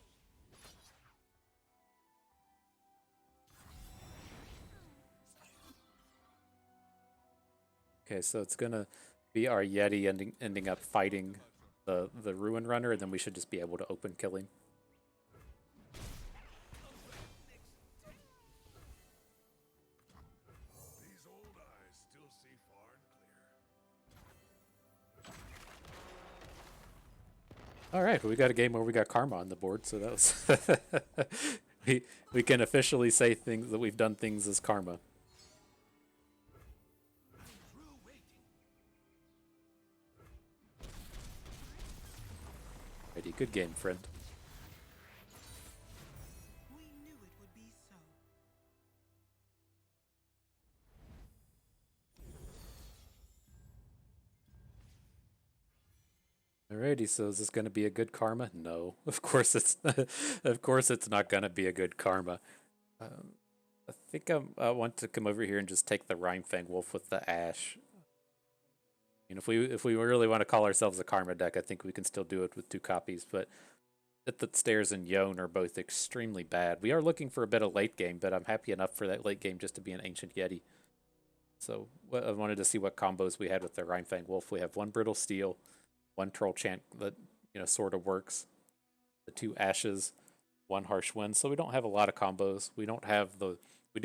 Speaker 1: Okay, so it's gonna be our Yeti ending up fighting the Ruin Runner, and then we should just be able to open kill him.
Speaker 2: These old eyes still see far and clear.
Speaker 1: All right, well, we got a game where we got Karma on the board, so that was we can officially say things that we've done things as Karma. Alrighty, good game, friend.
Speaker 3: We knew it would be so.
Speaker 1: Alrighty, so is this going to be a good Karma? No, of course it's of course it's not going to be a good Karma. I think I want to come over here and just take the Rhymefang Wolf with the Ashe. You know, if we really want to call ourselves a Karma deck, I think we can still do it with 2 copies. But the Stairs and Yone are both extremely bad. We are looking for a bit of late game, but I'm happy enough for that late game just to be an Ancient Yeti. So I wanted to see what combos we had with the Rhymefang Wolf. We have 1 Brittle Steel, 1 Troll Chant that sort of works, the 2 Ashes, 1 Harsh Wind. So we don't have a lot of combos. We do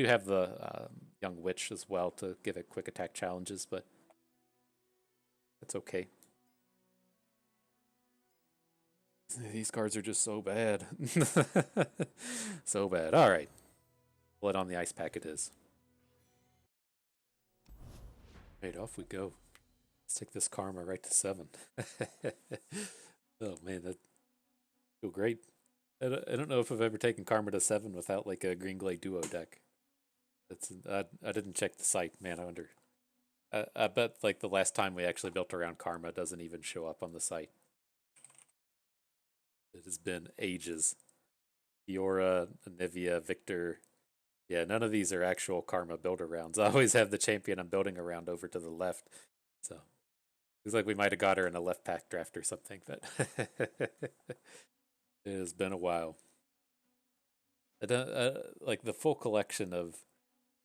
Speaker 1: have the Young Witch as well to give it quick attack challenges, but that's okay. These cards are just so bad. So bad. All right. Blood on the Ice Pack it is. Right, off we go. Let's take this Karma right to 7. Oh man, that feel great. I don't know if I've ever taken Karma to 7 without like a Green Glade Duo deck. I didn't check the site, man. I wonder. I bet like the last time we actually built around Karma doesn't even show up on the site. It has been ages. Fiora, Anivia, Victor, Yeah, none of these are actual Karma builder rounds. I always have the champion I'm building around over to the left. So looks like we might have got her in a left pack draft or something, but it has been a while. Like the full collection of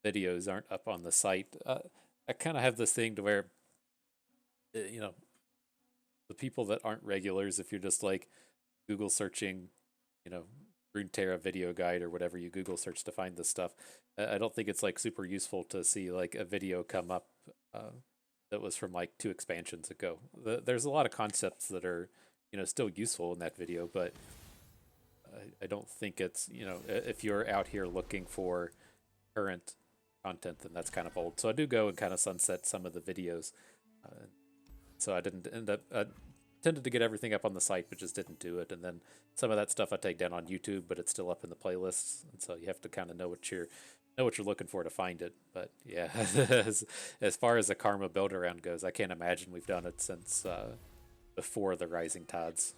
Speaker 1: videos aren't up on the site. I kind of have this thing to where, you know, the people that aren't regulars, if you're just like Google searching, you know, Runeterra video guide or whatever you Google search to find this stuff, I don't think it's like super useful to see like a video come up that was from like 2 expansions ago. There's a lot of concepts that are, you know, still useful in that video, but I don't think it's, you know, if you're out here looking for current content, then that's kind of old. So I do go and kind of sunset some of the videos. So I didn't end up, tended to get everything up on the site, but just didn't do it. And then some of that stuff I take down on YouTube, but it's still up in the playlists. And so you have to kind of know what you're looking for to find it. But yeah, as far as the Karma build around goes, I can't imagine we've done it since before the Rising Tides.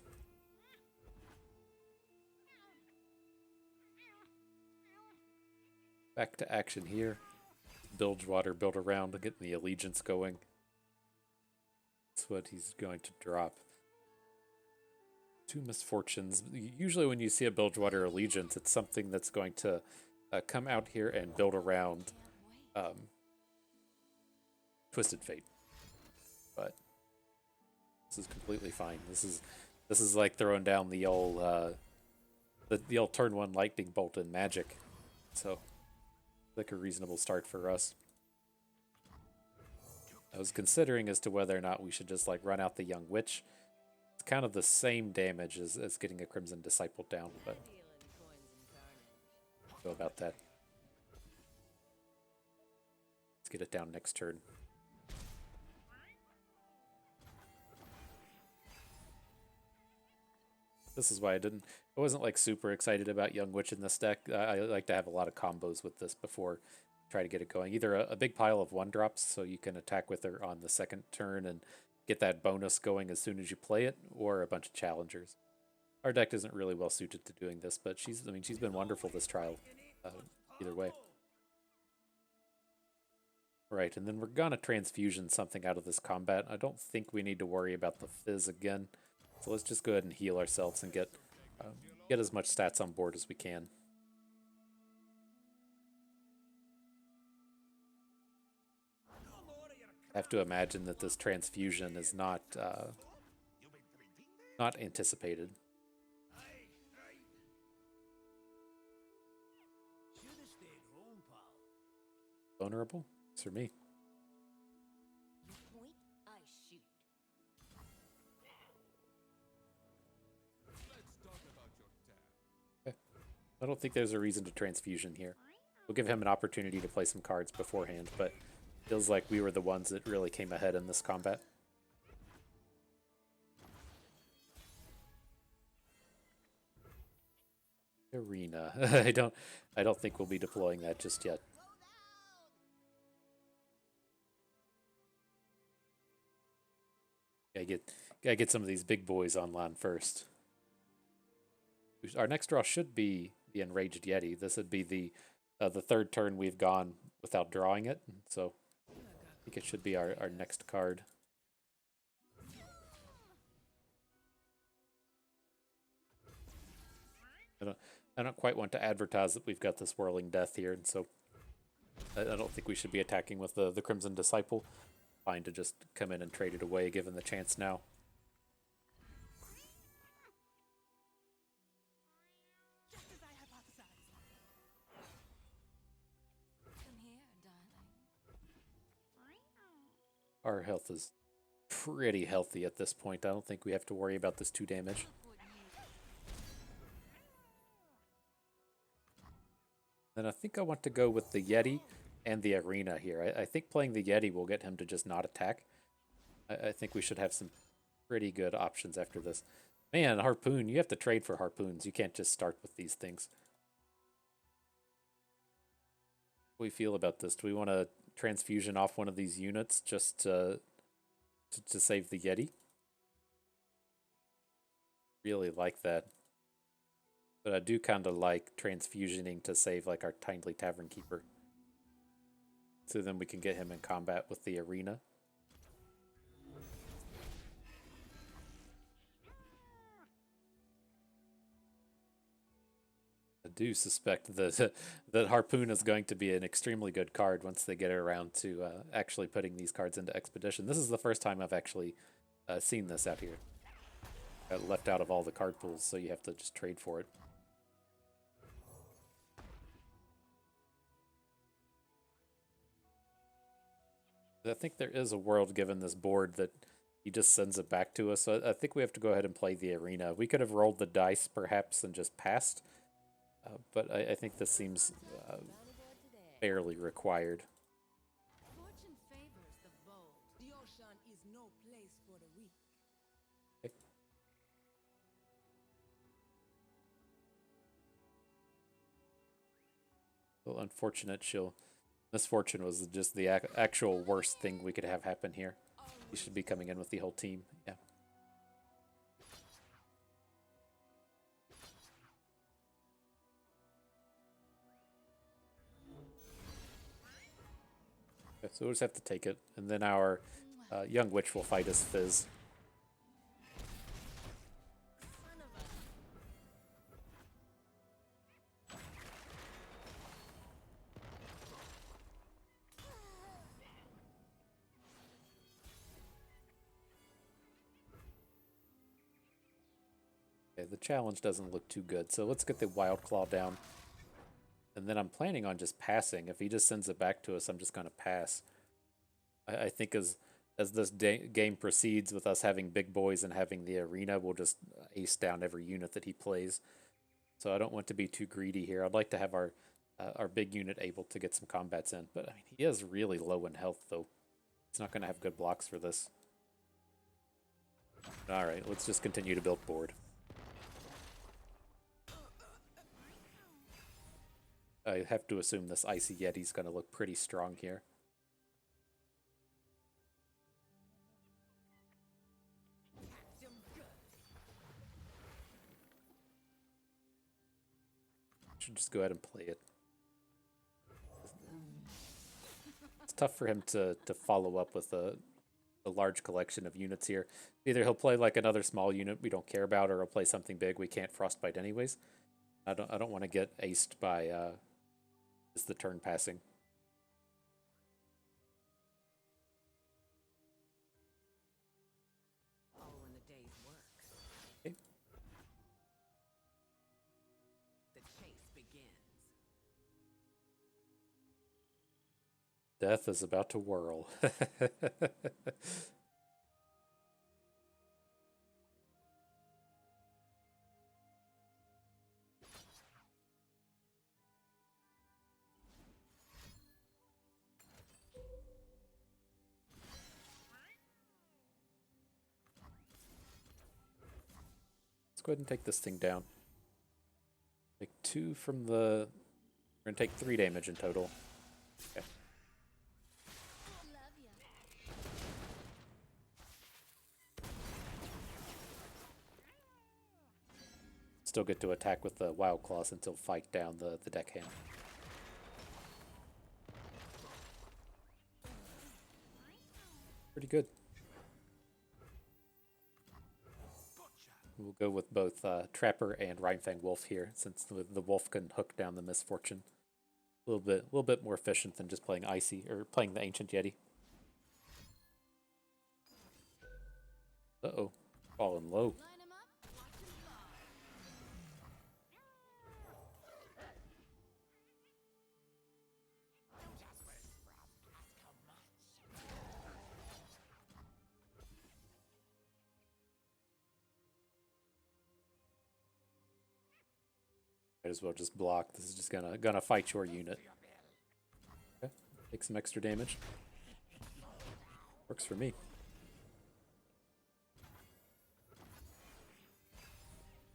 Speaker 1: Back to action here. Bilgewater build around, getting the allegiance going. That's what he's going to drop. 2 misfortunes. Usually when you see a Bilgewater allegiance, it's something that's going to come out here and build around Twisted Fate. But this is completely fine. This is like throwing down the old the old turn 1 lightning bolt in Magic. So like a reasonable start for us. I was considering as to whether or not we should just like run out the Young Witch. It's kind of the same damage as getting a Crimson Disciple down, but go about that. Let's get it down next turn. This is why I wasn't like super excited about Young Witch in this deck. I like to have a lot of combos with this before try to get it going. Either a big pile of 1-drops so you can attack with her on the second turn and get that bonus going as soon as you play it, or a bunch of challengers. Our deck isn't really well suited to doing this, but she's been wonderful this trial. Either way. Right, and then we're gonna transfusion something out of this combat. I don't think we need to worry about the fizz again. So let's just go ahead and heal ourselves and get as much stats on board as we can. I have to imagine that this transfusion is not anticipated. Vulnerable? It's for me.
Speaker 4: You point, I shoot.
Speaker 1: Okay. I don't think there's a reason to transfusion here. We'll give him an opportunity to play some cards beforehand, but feels like we were the ones that really came ahead in this combat. Arena. I don't think we'll be deploying that just yet. Gotta get some of these big boys online first. Our next draw should be the Enraged Yeti. This would be the third turn we've gone without drawing it, so I think it should be our next card. I don't quite want to advertise that we've got this Whirling Death here, and so I don't think we should be attacking with the Crimson Disciple. Fine to just come in and trade it away given the chance now.
Speaker 3: Just as I hypothesized.
Speaker 4: Come here, darling.
Speaker 1: Our health is pretty healthy at this point. I don't think we have to worry about this 2 damage. And I think I want to go with the Yeti and the Arena here. I think playing the Yeti will get him to just not attack. I think we should have some pretty good options after this. Man, Harpoon, you have to trade for Harpoons. You can't just start with these things. What do we feel about this? Do we want to transfusion off one of these units just to save the Yeti? Really like that. But I do kind of like transfusioning to save like our Kindly Tavern Keeper. So then we can get him in combat with the arena. I do suspect that that Harpoon is going to be an extremely good card once they get around to actually putting these cards into Expedition. This is the first time I've actually seen this out here. Got left out of all the card pools, so you have to just trade for it. I think there is a world given this board that he just sends it back to us. So I think we have to go ahead and play the arena. We could have rolled the dice perhaps and just passed, but I think this seems fairly required.
Speaker 4: Fortune favors the bold.
Speaker 3: The ocean is no place for the weak.
Speaker 1: Well, unfortunate. Misfortune was just the actual worst thing we could have happen here. He should be coming in with the whole team. Yeah. Okay, so we'll just have to take it. And then our young witch will fight us Fizz.
Speaker 4: Son of a.
Speaker 1: Okay, the challenge doesn't look too good, so let's get the Wild Claw down. And then I'm planning on just passing. If he just sends it back to us, I'm just going to pass. I think as this game proceeds with us having big boys and having the arena, we'll just ace down every unit that he plays. So I don't want to be too greedy here. I'd like to have our big unit able to get some combats in. But I mean, he is really low in health, though. He's not going to have good blocks for this. All right, let's just continue to build board. I have to assume this Icy Yeti's going to look pretty strong here. Should just go ahead and play it. It's tough for him to follow up with a large collection of units here. Either he'll play like another small unit we don't care about, or he'll play something big we can't frostbite anyways. I don't want to get aced by just the turn passing.
Speaker 3: All in the day's work.
Speaker 1: Okay.
Speaker 3: The chase begins.
Speaker 1: Death is about to whirl. Go ahead and take this thing down. Take 2 from the... We're going to take 3 damage in total. Okay.
Speaker 4: Love ya.
Speaker 1: Still get to attack with the Wild Claws until fight down the deckhand. Pretty good. We'll go with both Trapper and Rhymefang Wolf here, since the Wolf can hook down the Misfortune. A little bit more efficient than just playing Icy or playing the Ancient Yeti. Uh-oh, falling low.
Speaker 4: Line 'em up, watch 'em fall.
Speaker 1: Might as well just block. This is just gonna fight your unit. Okay, take some extra damage. Works for me.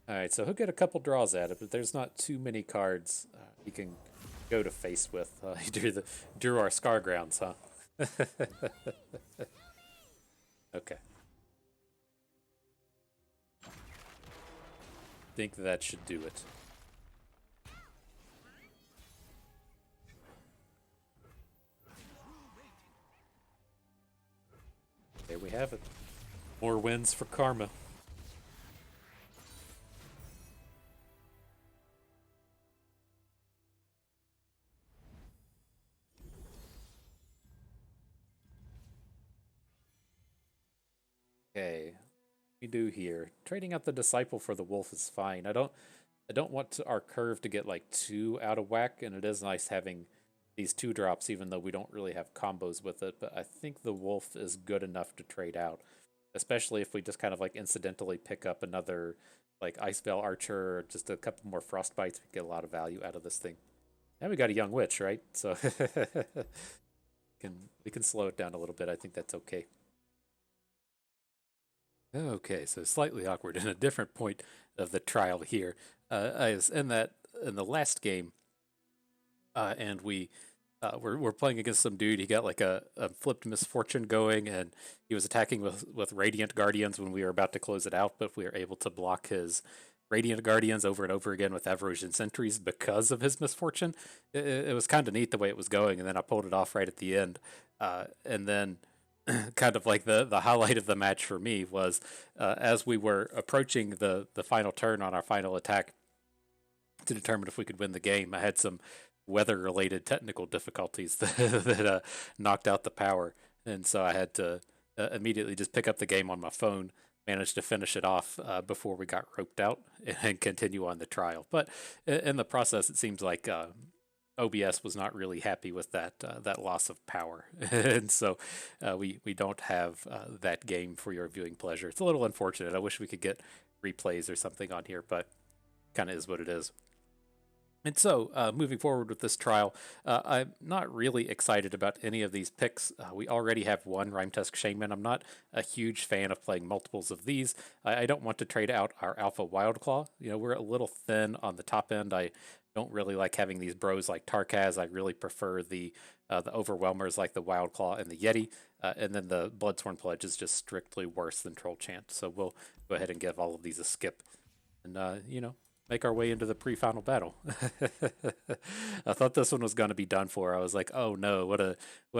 Speaker 1: Alright, so he'll get a couple draws at it, but there's not too many cards he can go to face with. He drew our Scar Grounds, huh? Okay. Think that should do it. There we have it. More wins for Karma. Okay, we do here. Trading out the disciple for the wolf is fine. I don't want our curve to get like too out of whack, and it is nice having these 2-drops, even though we don't really have combos with it. But I think the wolf is good enough to trade out, especially if we just kind of like incidentally pick up another like Ice Veil Archer or just a couple more Frost Bites. We get a lot of value out of this thing. And we got a young witch, right? So we can slow it down a little bit. I think that's okay. Okay, so slightly awkward in a different point of the trial here. I was in the last game, and we're playing against some dude. He got like a flipped misfortune going, and he was attacking with Radiant Guardians when we were about to close it out, but we were able to block his Radiant Guardians over and over again with Aversion Sentries because of his misfortune. It was kind of neat the way it was going, and then I pulled it off right at the end, and then. Kind of like the highlight of the match for me was as we were approaching the final turn on our final attack to determine if we could win the game. I had some weather-related technical difficulties that knocked out the power, and so I had to immediately just pick up the game on my phone. Managed to finish it off before we got roped out and continue on the trial. But in the process, it seems like OBS was not really happy with that loss of power, and so we don't have that game for your viewing pleasure. It's a little unfortunate. I wish we could get replays or something on here, but kind of is what it is. And so, moving forward with this trial, I'm not really excited about any of these picks. We already have one Rhyme Tusk Shaman. I'm not a huge fan of playing multiples of these. I don't want to trade out our Alpha Wildclaw. You know, we're a little thin on the top end. I don't really like having these bros like Tarkaz. I really prefer the Overwhelmers like the Wildclaw and the Yeti. And then the Bloodsworn Pledge is just strictly worse than Troll Chant. So we'll go ahead and give all of these a skip. And, you know, make our way into the pre-final battle. I thought this one was going to be done for. I was like, oh no, what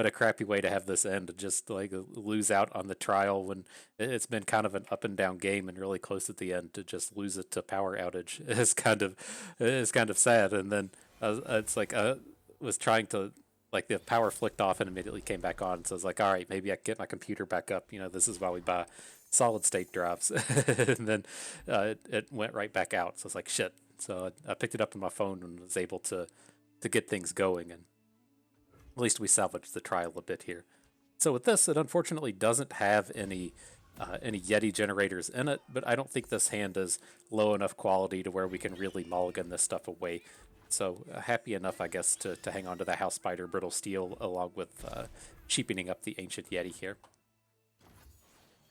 Speaker 1: a crappy way to have this end. Just like lose out on the trial when it's been kind of an up and down game and really close at the end. To just lose it to power outage is kind of sad. And then it's like I was trying to, like, the power flicked off and immediately came back on. So I was like, all right, maybe I can get my computer back up. You know, this is why we buy solid state drives. And then it went right back out. So it's like, shit. So I picked it up on my phone and was able to get things going. And at least we salvaged the trial a bit here. So with this, it unfortunately doesn't have any Yeti generators in it, but I don't think this hand is low enough quality to where we can really mulligan this stuff away. So happy enough, I guess, to hang on to the House Spider Brittle Steel along with cheapening up the Ancient Yeti here.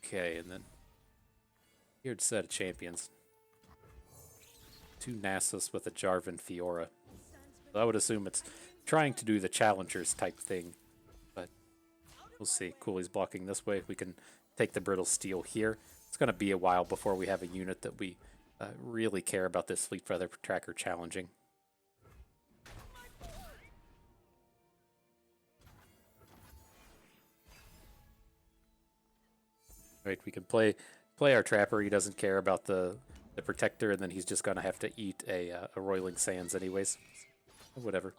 Speaker 1: Okay, and then weird set of champions. 2 Nasus with a Jarvan Fiora. So I would assume it's trying to do the challengers type thing, but we'll see. Cooley's blocking this way. We can take the Brittle Steel here. It's going to be a while before we have a unit that we really care about this Fleet Feather Tracker challenging. Right, we can play our Trapper. He doesn't care about the Protector, and then he's just going to have to eat a Roiling Sands anyways. Whatever.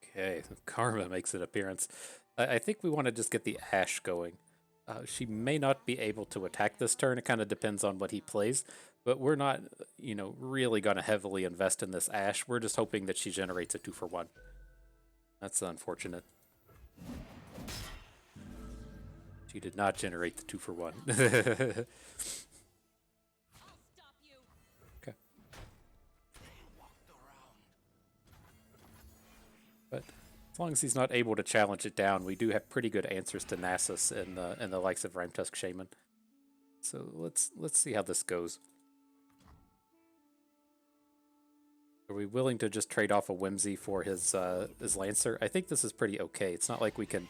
Speaker 1: Okay, so Karma makes an appearance. I think we want to just get the Ashe going. She may not be able to attack this turn. It kind of depends on what he plays. But we're not, you know, really going to heavily invest in this Ashe. We're just hoping that she generates a 2-for-1. That's unfortunate. She did not generate the 2-for-1. Okay. But as long as he's not able to challenge it down, we do have pretty good answers to Nasus and the likes of Rhyme Tusk Shaman. So let's see how this goes. Are we willing to just trade off a Whimsy for his Lancer? I think this is pretty okay. It's not like we can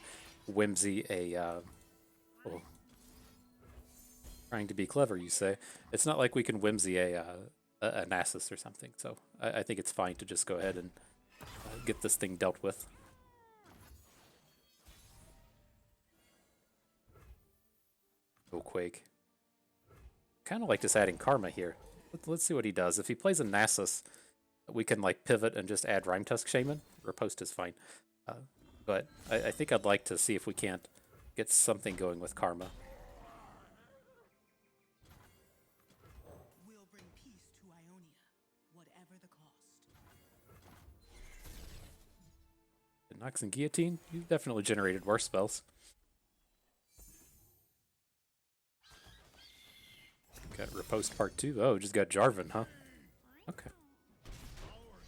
Speaker 1: Whimsy a... Trying to be clever, you say? It's not like we can whimsy a Nasus or something, so I think it's fine to just go ahead and get this thing dealt with. Go Quake. Kind of like just adding Karma here. Let's see what he does. If he plays a Nasus, we can like pivot and just add Rhyme Tusk Shaman. Riposte is fine. But I think I'd like to see if we can't get something going with Karma.
Speaker 3: We'll bring peace to Ionia, whatever the cost.
Speaker 1: Nox and Guillotine? You definitely generated worse spells. Got Riposte Part 2. Oh, just got Jarvan, huh? Okay.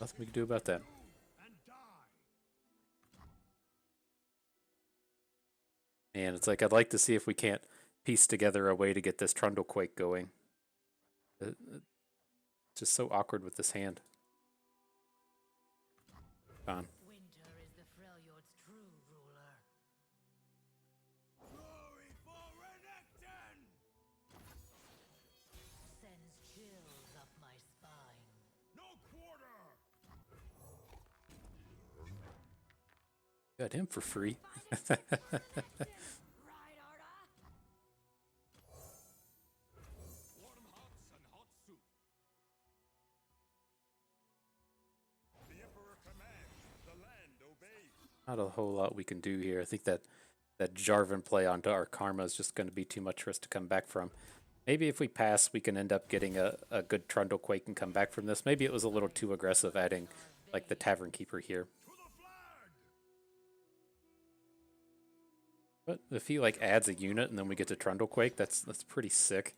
Speaker 1: Nothing we can do about that. And it's like, I'd like to see if we can't piece together a way to get this Trundle Quake going. It's just so awkward with this hand. Gone.
Speaker 4: Winter is the Freljord's true ruler.
Speaker 2: Glory for Renekton!
Speaker 4: Sends chills up my spine.
Speaker 2: No quarter!
Speaker 1: Got him for free.
Speaker 4: Right, Arda?
Speaker 2: Warm hots and hot soup. The Emperor commands, the land obeys.
Speaker 1: Not a whole lot we can do here. I think that Jarvan play onto our Karma is just going to be too much for us to come back from. Maybe if we pass, we can end up getting a good Trundle Quake and come back from this. Maybe it was a little too aggressive adding like the Tavern Keeper here.
Speaker 2: To the flag!
Speaker 1: But if he like adds a unit and then we get to Trundle Quake, that's pretty sick.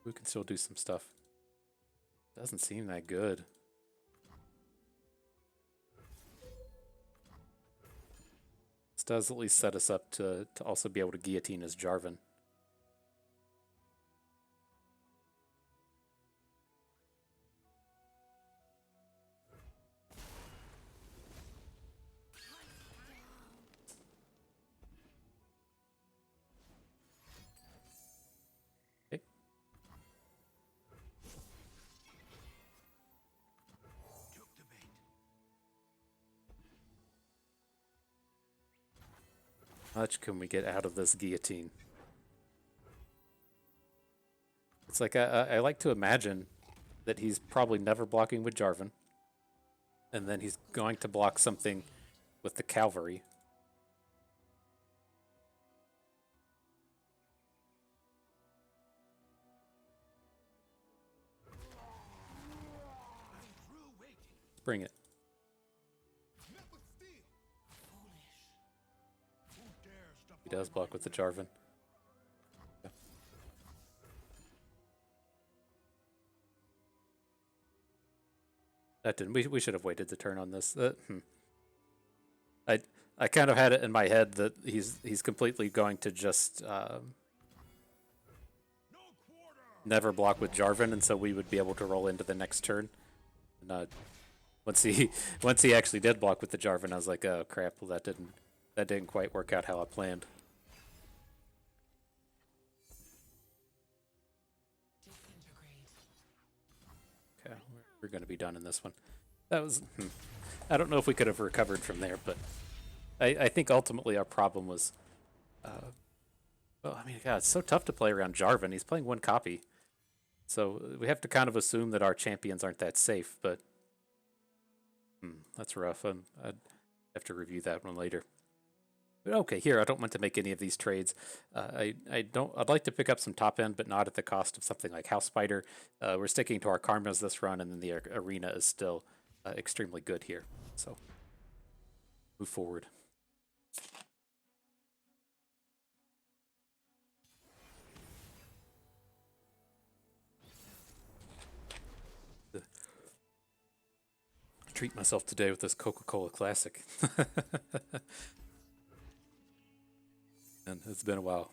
Speaker 1: We can still do some stuff. Doesn't seem that good. This does at least set us up to also be able to guillotine as Jarvan. Okay.
Speaker 2: Took the bait.
Speaker 1: How much can we get out of this guillotine? It's like I like to imagine that he's probably never blocking with Jarvan. And then he's going to block something with the cavalry.
Speaker 2: I'm through waiting.
Speaker 1: Bring it.
Speaker 2: Met with steel. Foolish. Who dares defy
Speaker 1: He does
Speaker 2: my
Speaker 1: block with the
Speaker 2: will?
Speaker 1: Jarvan. Yeah. That didn't. We should have waited the turn on this. I kind of had it in my head that he's completely going to just
Speaker 2: No quarter!
Speaker 1: never block with Jarvan, and so we would be able to roll into the next turn. And once he actually did block with the Jarvan, I was like, oh crap! Well, that didn't quite work out how I planned. Okay, we're going to be done in this one. That was. I don't know if we could have recovered from there, but I think ultimately our problem was. Well, I mean, God, it's so tough to play around Jarvan. He's playing one copy, so we have to kind of assume that our champions aren't that safe. But that's rough. I'd have to review that one later. But okay, here I don't want to make any of these trades. I'd like to pick up some top end, but not at the cost of something like House Spider. We're sticking to our Karmas this run, and then the arena is still extremely good here. So move forward. Treat myself today with this Coca-Cola Classic. And it's been a while.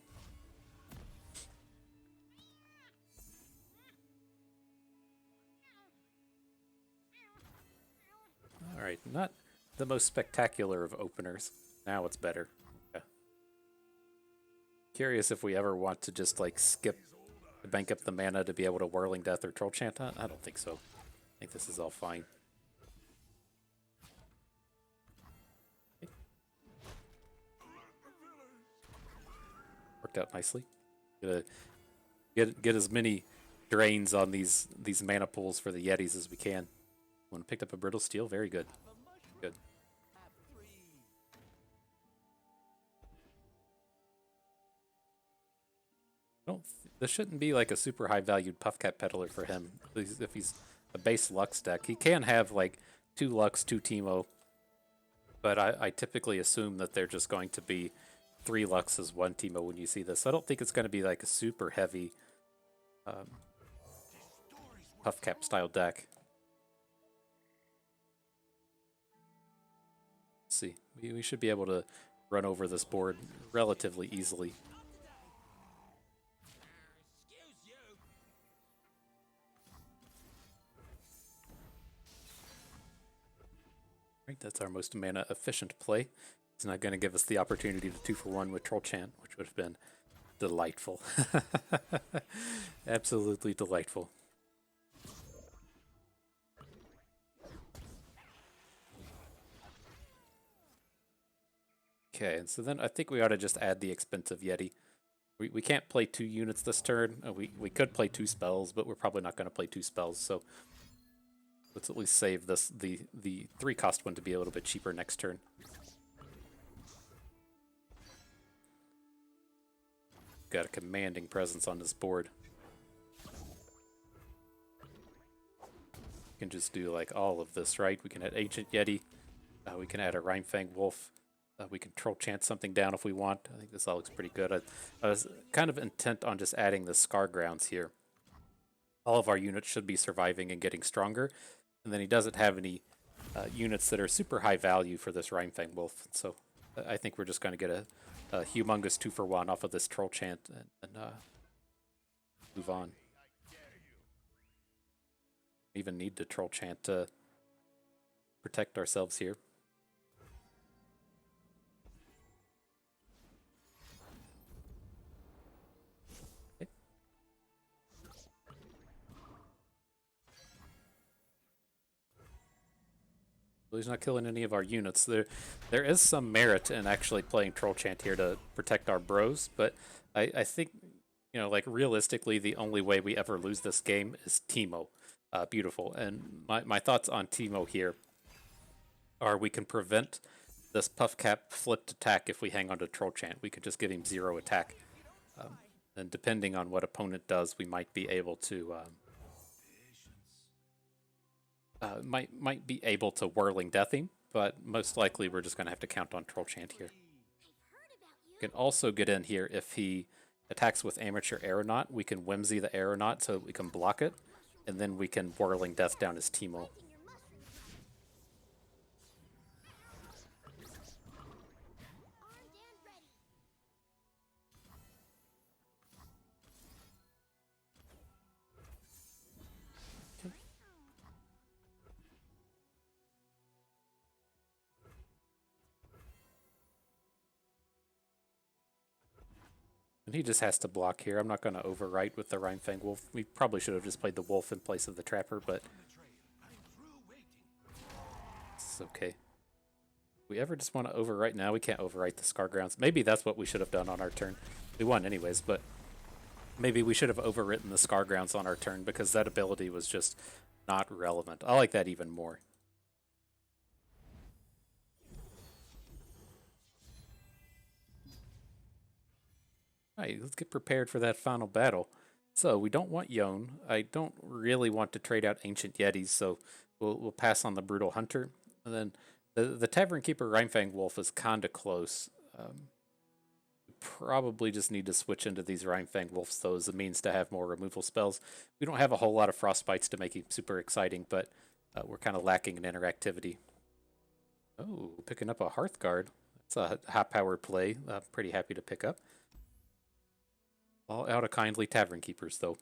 Speaker 1: Alright, not the most spectacular of openers. Now it's better. Okay. Curious if we ever want to just like skip to bank up the mana to be able to Whirling Death or Troll Chant Hunt. I don't think so. I think this is all fine. Worked out nicely. Gonna get as many drains on these mana pools for the Yetis as we can. One picked up a Brittle Steel. Very good. Good. This shouldn't be like a super high valued Puffcat Peddler for him. If he's a base Lux deck, he can have like 2 Lux, 2 Teemo. But I typically assume that they're just going to be 3 Luxes, 1 Teemo when you see this. I don't think it's going to be like a super heavy Puffcap style deck. Let's see. We should be able to run over this board relatively easily. Right, that's our most mana efficient play. It's not going to give us the opportunity to 2-for-1 with Troll Chant, which would have been delightful. Absolutely delightful. Okay, and so then I think we ought to just add the expensive Yeti. We can't play 2 units this turn. We could play 2 spells, but we're probably not going to play 2 spells, so let's at least save this the 3-cost one to be a little bit cheaper next turn. Got a commanding presence on this board. We can just do like all of this, right? We can add Ancient Yeti. We can add a Rhymefang Wolf. We can Troll Chant something down if we want. I think this all looks pretty good. I was kind of intent on just adding the Scar Grounds here. All of our units should be surviving and getting stronger. And then he doesn't have any units that are super high value for this Rhymefang Wolf. So I think we're just going to get a humongous 2-for-1 off of this Troll Chant and move on. Even need to Troll Chant to protect ourselves here. Okay. Well, he's not killing any of our units. There is some merit in actually playing Troll Chant here to protect our bros, but I think, you know, like realistically, the only way we ever lose this game is Teemo. Beautiful. And my thoughts on Teemo here are we can prevent this Puffcap flipped attack if we hang on to Troll Chant. We could just give him 0 attack. And depending on what opponent does, we might be able to might be able to Whirling Death him, but most likely we're just going to have to count on Troll Chant here. We can also get in here if he attacks with Amateur Aeronaut. We can Whimsy the Aeronaut so we can block it, and then we can Whirling Death down his Teemo. And he just has to block here. I'm not going to overwrite with the Rhymefang Wolf. We probably should have just played the Wolf in place of the Trapper, but it's okay. If we ever just want to overwrite now, we can't overwrite the Scar Grounds. Maybe that's what we should have done on our turn. We won anyways, but maybe we should have overwritten the Scar Grounds on our turn because that ability was just not relevant. I like that even more. Alright, let's get prepared for that final battle. So we don't want Yone. I don't really want to trade out Ancient Yetis, so we'll pass on the Brutal Hunter. And then the Tavern Keeper Rhymefang Wolf is kinda close. We probably just need to switch into these Rhymefang Wolves though as a means to have more removal spells. We don't have a whole lot of Frostbites to make it super exciting, but we're kind of lacking in interactivity. Oh, picking up a Hearthguard. That's a high-powered play. Pretty happy to pick up. All out of kindly Tavern Keepers, though.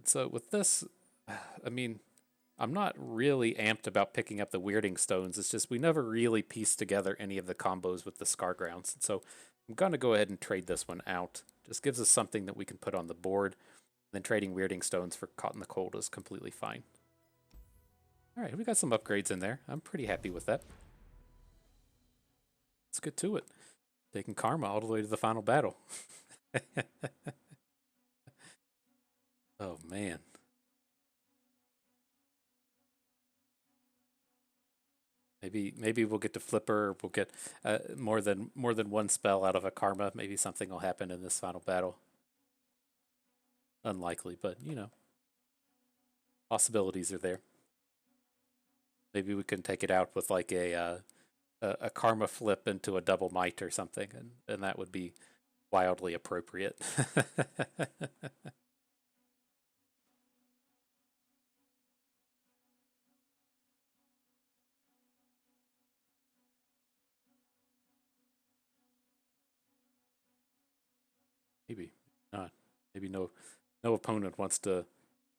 Speaker 1: So with this, I mean, I'm not really amped about picking up the Weirding Stones. It's just we never really pieced together any of the combos with the Scar Grounds. So I'm going to go ahead and trade this one out. Just gives us something that we can put on the board. Then trading Weirding Stones for Caught in the Cold is completely fine. All right, we got some upgrades in there. I'm pretty happy with that. Let's get to it. Taking Karma all the way to the final battle. Oh, man. Maybe we'll get to Flipper. We'll get more than one spell out of a Karma. Maybe something will happen in this final battle. Unlikely, but you know, possibilities are there. Maybe we can take it out with like a Karma flip into a double might or something, and that would be wildly appropriate. Maybe not. Maybe no opponent wants to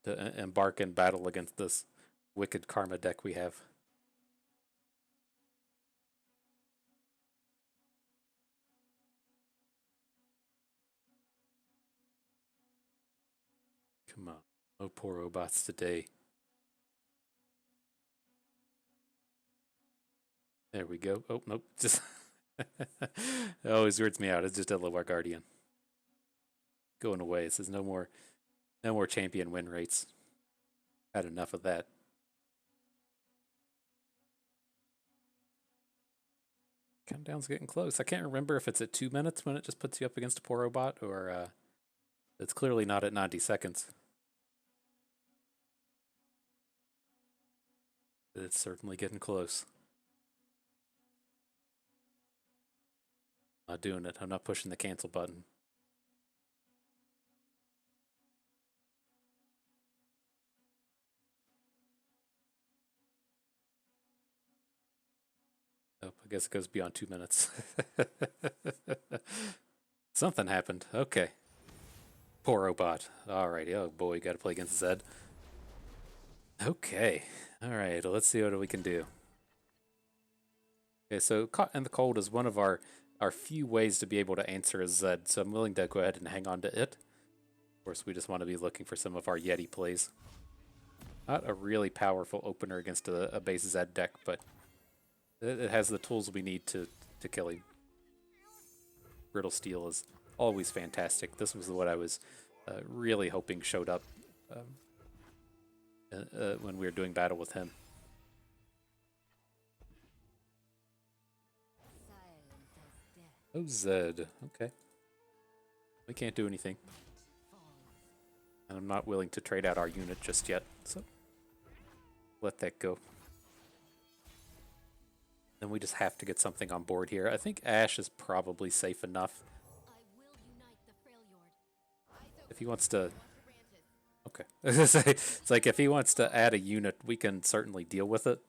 Speaker 1: embark in battle against this wicked Karma deck we have. Come on. No poor robots today. There we go. Oh, nope. Just it always weirds me out. It's just a Lower Guardian. Going away. It says no more champion win rates. Had enough of that. Countdown's getting close. I can't remember if it's at 2 minutes when it just puts you up against a poor robot, or it's clearly not at 90 seconds. It's certainly getting close. Not doing it. I'm not pushing the cancel button. Oh, I guess it goes beyond 2 minutes. Something happened. Okay. Poor robot. Alrighty. Oh boy, gotta play against Zed. Okay. Alright, let's see what we can do. Okay, so Caught in the Cold is one of our few ways to be able to answer a Zed, so I'm willing to go ahead and hang on to it. Of course, we just want to be looking for some of our Yeti plays. Not a really powerful opener against a base Zed deck, but it has the tools we need to kill him. Brittle Steel is always fantastic. This was what I was really hoping showed up when we were doing battle with him. Oh, Zed. Okay. We can't do anything. And I'm not willing to trade out our unit just yet, so let that go. Then we just have to get something on board here. I think Ashe is probably safe enough. If he wants to... Okay. It's like if he wants to add a unit, we can certainly deal with it.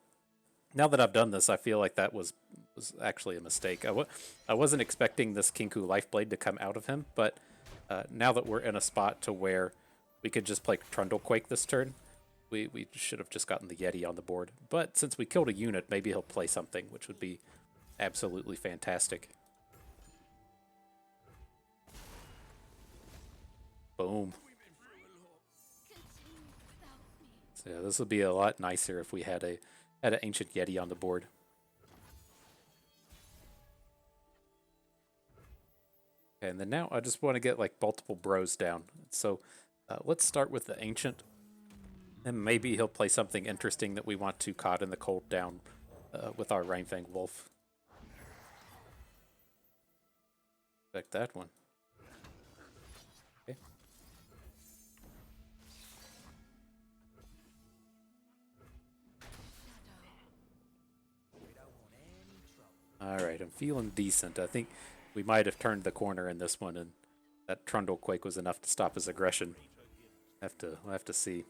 Speaker 1: Now that I've done this, I feel like that was actually a mistake. I wasn't expecting this Kinku Lifeblade to come out of him, but now that we're in a spot to where we could just play Trundlequake this turn, we should have just gotten the Yeti on the board. But since we killed a unit, maybe he'll play something, which would be absolutely fantastic. Boom. So yeah, this would be a lot nicer if we had an Ancient Yeti on the board. Okay, and then now I just want to get like multiple bros down. So let's start with the Ancient. And maybe he'll play something interesting that we want to Caught in the Cold down with our Rainfang Wolf. Expect that one. Okay. Alright, I'm feeling decent. I think we might have turned the corner in this one, and that Trundlequake was enough to stop his aggression. We'll have to see.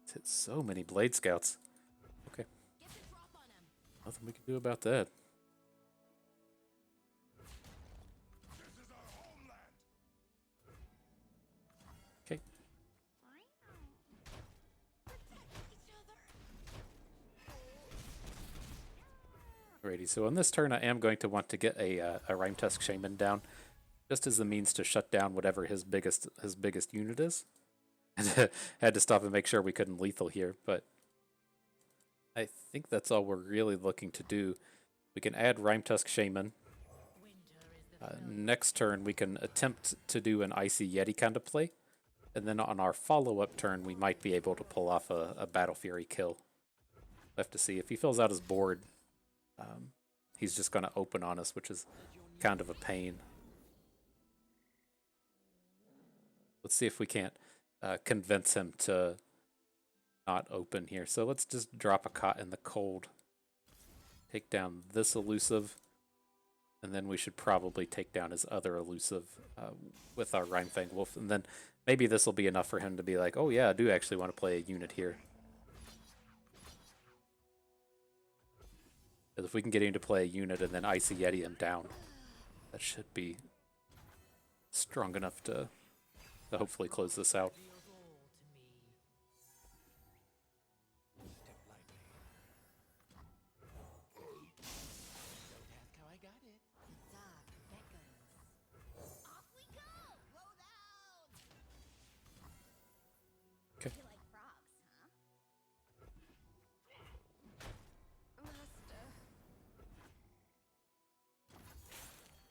Speaker 1: It's hit so many Blade Scouts. Okay. Nothing we can do about that. Alrighty, so on this turn I am going to want to get a Rhyme Tusk Shaman down, just as a means to shut down whatever his biggest unit is. And had to stop and make sure we couldn't lethal here, but I think that's all we're really looking to do. We can add Rhyme Tusk Shaman. Next turn we can attempt to do an Icy Yeti kind of play, and then on our follow-up turn we might be able to pull off a Battle Fury kill. We'll have to see. If he fills out his board, he's just going to open on us, which is kind of a pain. Let's see if we can't convince him to not open here. So let's just drop a Cot in the Cold. Take down this elusive. And then we should probably take down his other elusive with our Rhymefang Wolf. And then maybe this will be enough for him to be like, oh yeah, I do actually want to play a unit here. Because if we can get him to play a unit and then Icy Yeti him down, that should be strong enough to hopefully close this out.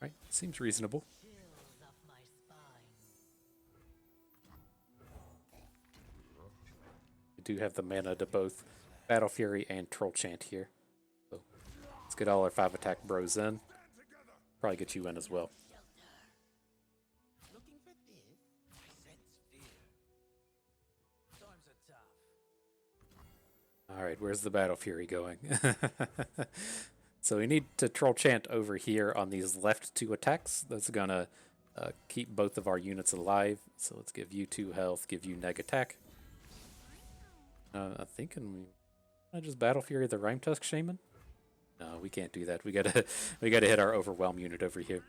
Speaker 1: Right, seems reasonable. We do have the mana to both Battle Fury and Troll Chant here. So let's get all our 5 attack bros in. Probably get you in as well. Alright, where's the Battle Fury going? So we need to Troll Chant over here on these left 2 attacks. That's going to keep both of our units alive. So let's give you 2 health, give you neg attack. I'm thinking I just Battle Fury the Rhyme Tusk Shaman? No, we can't do that. We gotta hit our Overwhelm unit over here.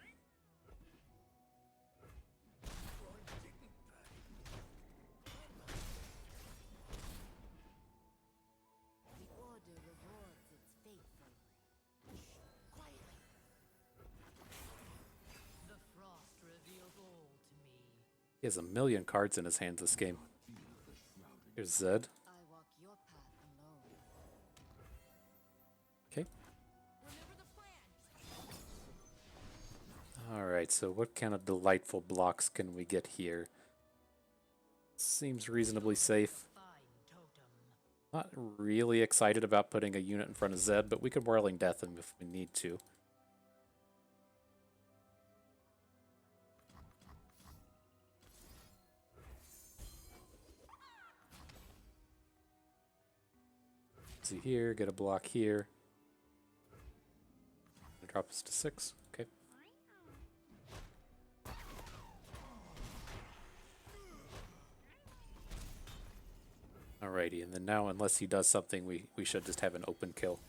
Speaker 1: He has a million cards in his hands this game. Here's Zed. Okay. Alright, so what kind of delightful blocks can we get here? Seems reasonably safe. Not really excited about putting a unit in front of Zed, but we can Whirling Death him if we need to. See here, get a block here. Drop us to 6. Okay. Alrighty, and then now, unless he does something, we should just have an open kill.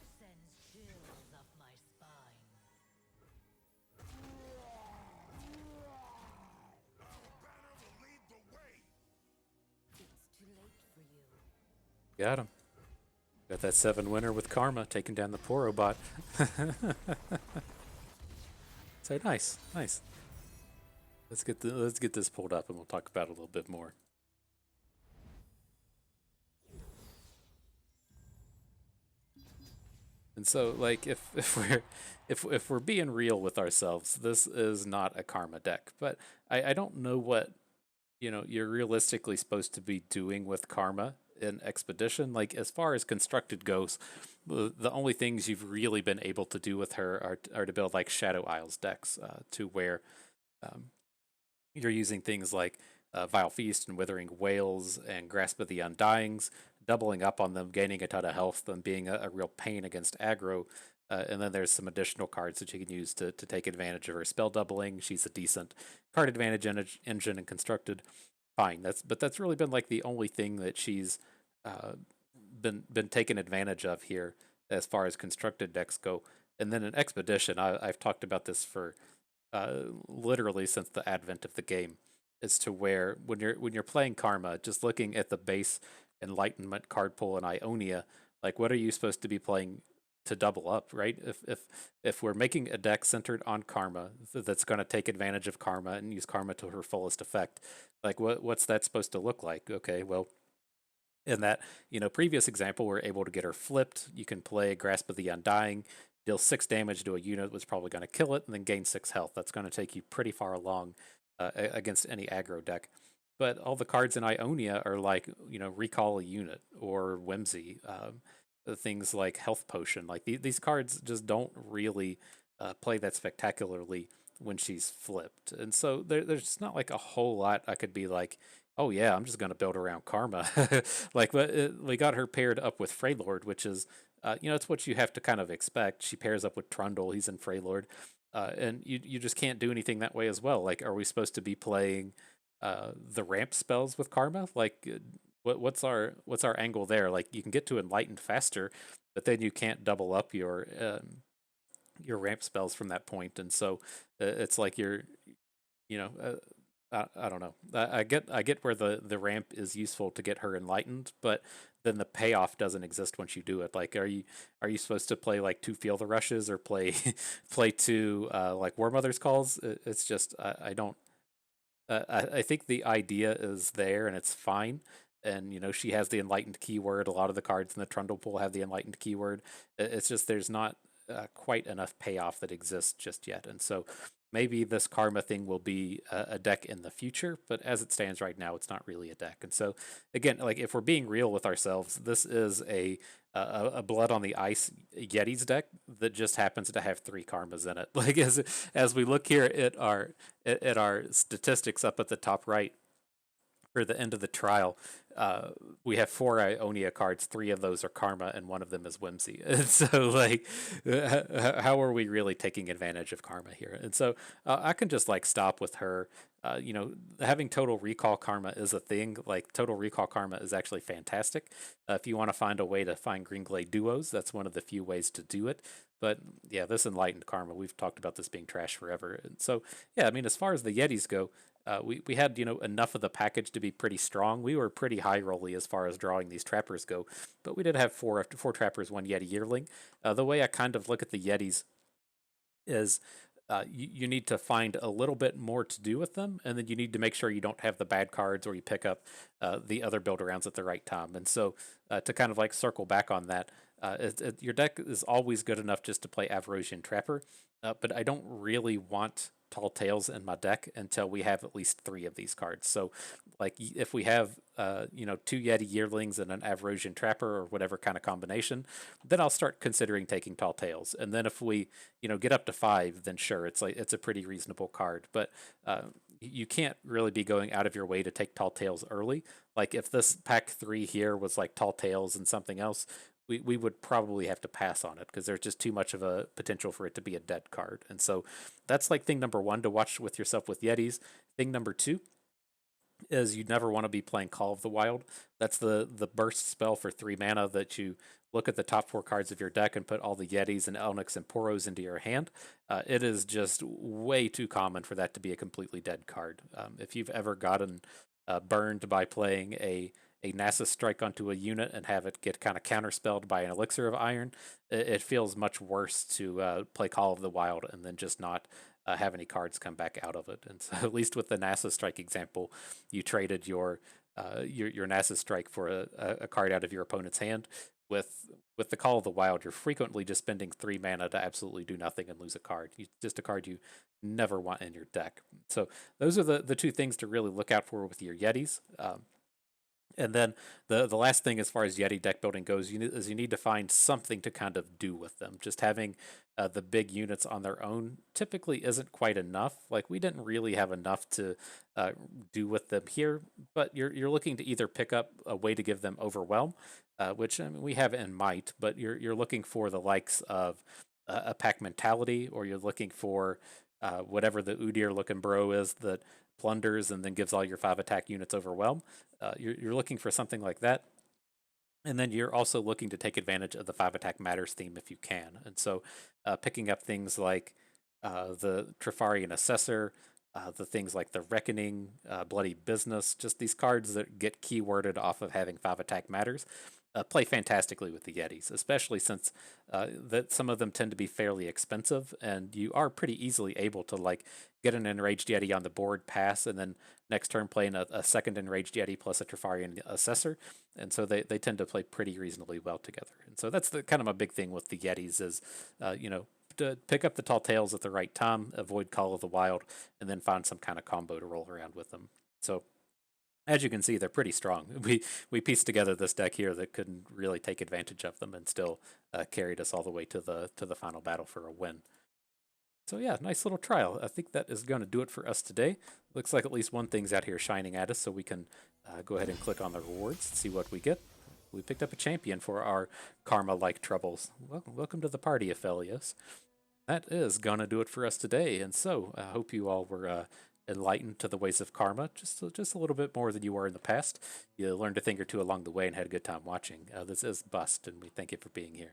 Speaker 1: Got him. Got that 7 winner with Karma, taking down the poor robot. So nice, nice. Let's get this pulled up, and we'll talk about it a little bit more. And so, like, if we're being real with ourselves, this is not a Karma deck. But I don't know what you're realistically supposed to be doing with Karma in Expedition. Like, as far as constructed goes, the only things you've really been able to do with her are to build like Shadow Isles decks, to where you're using things like Vile Feast and Withering Whales and Grasp of the Undyings, doubling up on them, gaining a ton of health, them being a real pain against aggro. And then there's some additional cards that you can use to take advantage of her spell doubling. She's a decent card advantage engine and constructed. Fine, that's really been like the only thing that she's been taken advantage of here as far as constructed decks go. And then in Expedition, I've talked about this for literally since the advent of the game, as to where when you're playing Karma, just looking at the base Enlightenment card pool in Ionia, like what are you supposed to be playing to double up, right? If we're making a deck centered on karma that's going to take advantage of karma and use karma to her fullest effect, like what's that supposed to look like? Okay, well, in that previous example, we're able to get her flipped. You can play Grasp of the Undying, deal 6 damage to a unit that's probably going to kill it, and then gain 6 health. That's going to take you pretty far along against any aggro deck. But all the cards in Ionia are like recall a unit or whimsy, things like health potion. Like these cards just don't really play that spectacularly when she's flipped, and so there's not like a whole lot I could be like, oh yeah, I'm just going to build around Karma. Like, but we got her paired up with Freylord, which is, it's what you have to kind of expect. She pairs up with Trundle. He's in Freylord, and you just can't do anything that way as well. Like, are we supposed to be playing the ramp spells with Karma? Like, what's our angle there? Like, you can get to Enlightened faster, but then you can't double up your ramp spells from that point, and so it's like you're, you know. I don't know. I get where the ramp is useful to get her enlightened, but then the payoff doesn't exist once you do it. Like, are you supposed to play like 2 Feel the Rushes or play play 2 like War Mother's Calls? It's just I don't. I think the idea is there and it's fine. And she has the enlightened keyword. A lot of the cards in the Trundle pool have the enlightened keyword. It's just there's not quite enough payoff that exists just yet. And so maybe this karma thing will be a deck in the future, but as it stands right now, it's not really a deck. And so again, like if we're being real with ourselves, this is a blood on the ice Yetis deck that just happens to have 3 karmas in it. Like as we look here at our statistics up at the top right for the end of the trial, we have 4 Ionia cards. 3 of those are Karma, and 1 of them is Whimsy. And so, like, how are we really taking advantage of Karma here? And so, I can just like stop with her. Having Total Recall Karma is a thing. Like, Total Recall Karma is actually fantastic. If you want to find a way to find Green Glade duos, that's one of the few ways to do it. But yeah, this Enlightened Karma, we've talked about this being trash forever. And so, yeah, I mean, as far as the Yetis go, we had enough of the package to be pretty strong. We were pretty high rolly as far as drawing these trappers go, but we did have four trappers, 1 Yeti yearling. The way I kind of look at the Yetis is you need to find a little bit more to do with them, and then you need to make sure you don't have the bad cards or you pick up the other build arounds at the right time. And so to kind of like circle back on that, your deck is always good enough just to play Avarosian Trapper, but I don't really want Tall Tales in my deck until we have at least 3 of these cards. So, like, if we have, 2 Yeti Yearlings and an Avarosian Trapper or whatever kind of combination, then I'll start considering taking Tall Tales. And then if we, get up to 5, then sure, it's a pretty reasonable card. But you can't really be going out of your way to take Tall Tales early. Like, if this pack 3 here was like Tall Tales and something else, we would probably have to pass on it because there's just too much of a potential for it to be a dead card. And so that's like thing number 1 to watch with yourself with Yetis. Thing number 2 is you never want to be playing Call of the Wild. That's the burst spell for 3 mana that you look at the top 4 cards of your deck and put all the Yetis and Elnix and Poros into your hand. It is just way too common for that to be a completely dead card. If you've ever gotten burned by playing a Nasus strike onto a unit and have it get kind of counterspelled by an Elixir of Iron, it feels much worse to play Call of the Wild and then just not have any cards come back out of it. And so, at least with the Nasus strike example, you traded your Nasus strike for a card out of your opponent's hand. With the Call of the Wild, you're frequently just spending 3 mana to absolutely do nothing and lose a card. Just a card you never want in your deck. So those are the 2 things to really look out for with your Yetis. And then the last thing as far as Yeti deck building goes is you need to find something to kind of do with them. Just having the big units on their own typically isn't quite enough. Like, we didn't really have enough to do with them here, but you're looking to either pick up a way to give them overwhelm, which, I mean, we have in Might, but you're looking for the likes of a pack mentality, or you're looking for whatever the Udyr looking bro is that plunders and then gives all your 5 attack units overwhelm. You're looking for something like that. And then you're also looking to take advantage of the 5 attack matters theme if you can. And so picking up things like the Trifarian Assessor, the things like the Reckoning, Bloody Business, just these cards that get keyworded off of having 5 attack matters. play fantastically with the Yetis, especially since that some of them tend to be fairly expensive, and you are pretty easily able to like get an enraged Yeti on the board, pass, and then next turn playing a second enraged Yeti plus a Trifarian Assessor, and so they tend to play pretty reasonably well together. And so that's the kind of a big thing with the Yetis is, to pick up the tall tales at the right time, avoid Call of the Wild, and then find some kind of combo to roll around with them. So as you can see, they're pretty strong. We pieced together this deck here that couldn't really take advantage of them, and still carried us all the way to the final battle for a win. So yeah, nice little trial. I think that is going to do it for us today. Looks like at least one thing's out here shining at us, so we can go ahead and click on the rewards and see what we get. We picked up a champion for our karma-like troubles. Welcome to the party, Aphelios. That is going to do it for us today, and so I hope you all were enlightened to the ways of karma just a little bit more than you were in the past. You learned a thing or two along the way and had a good time watching. This is Bust, and we thank you for being here.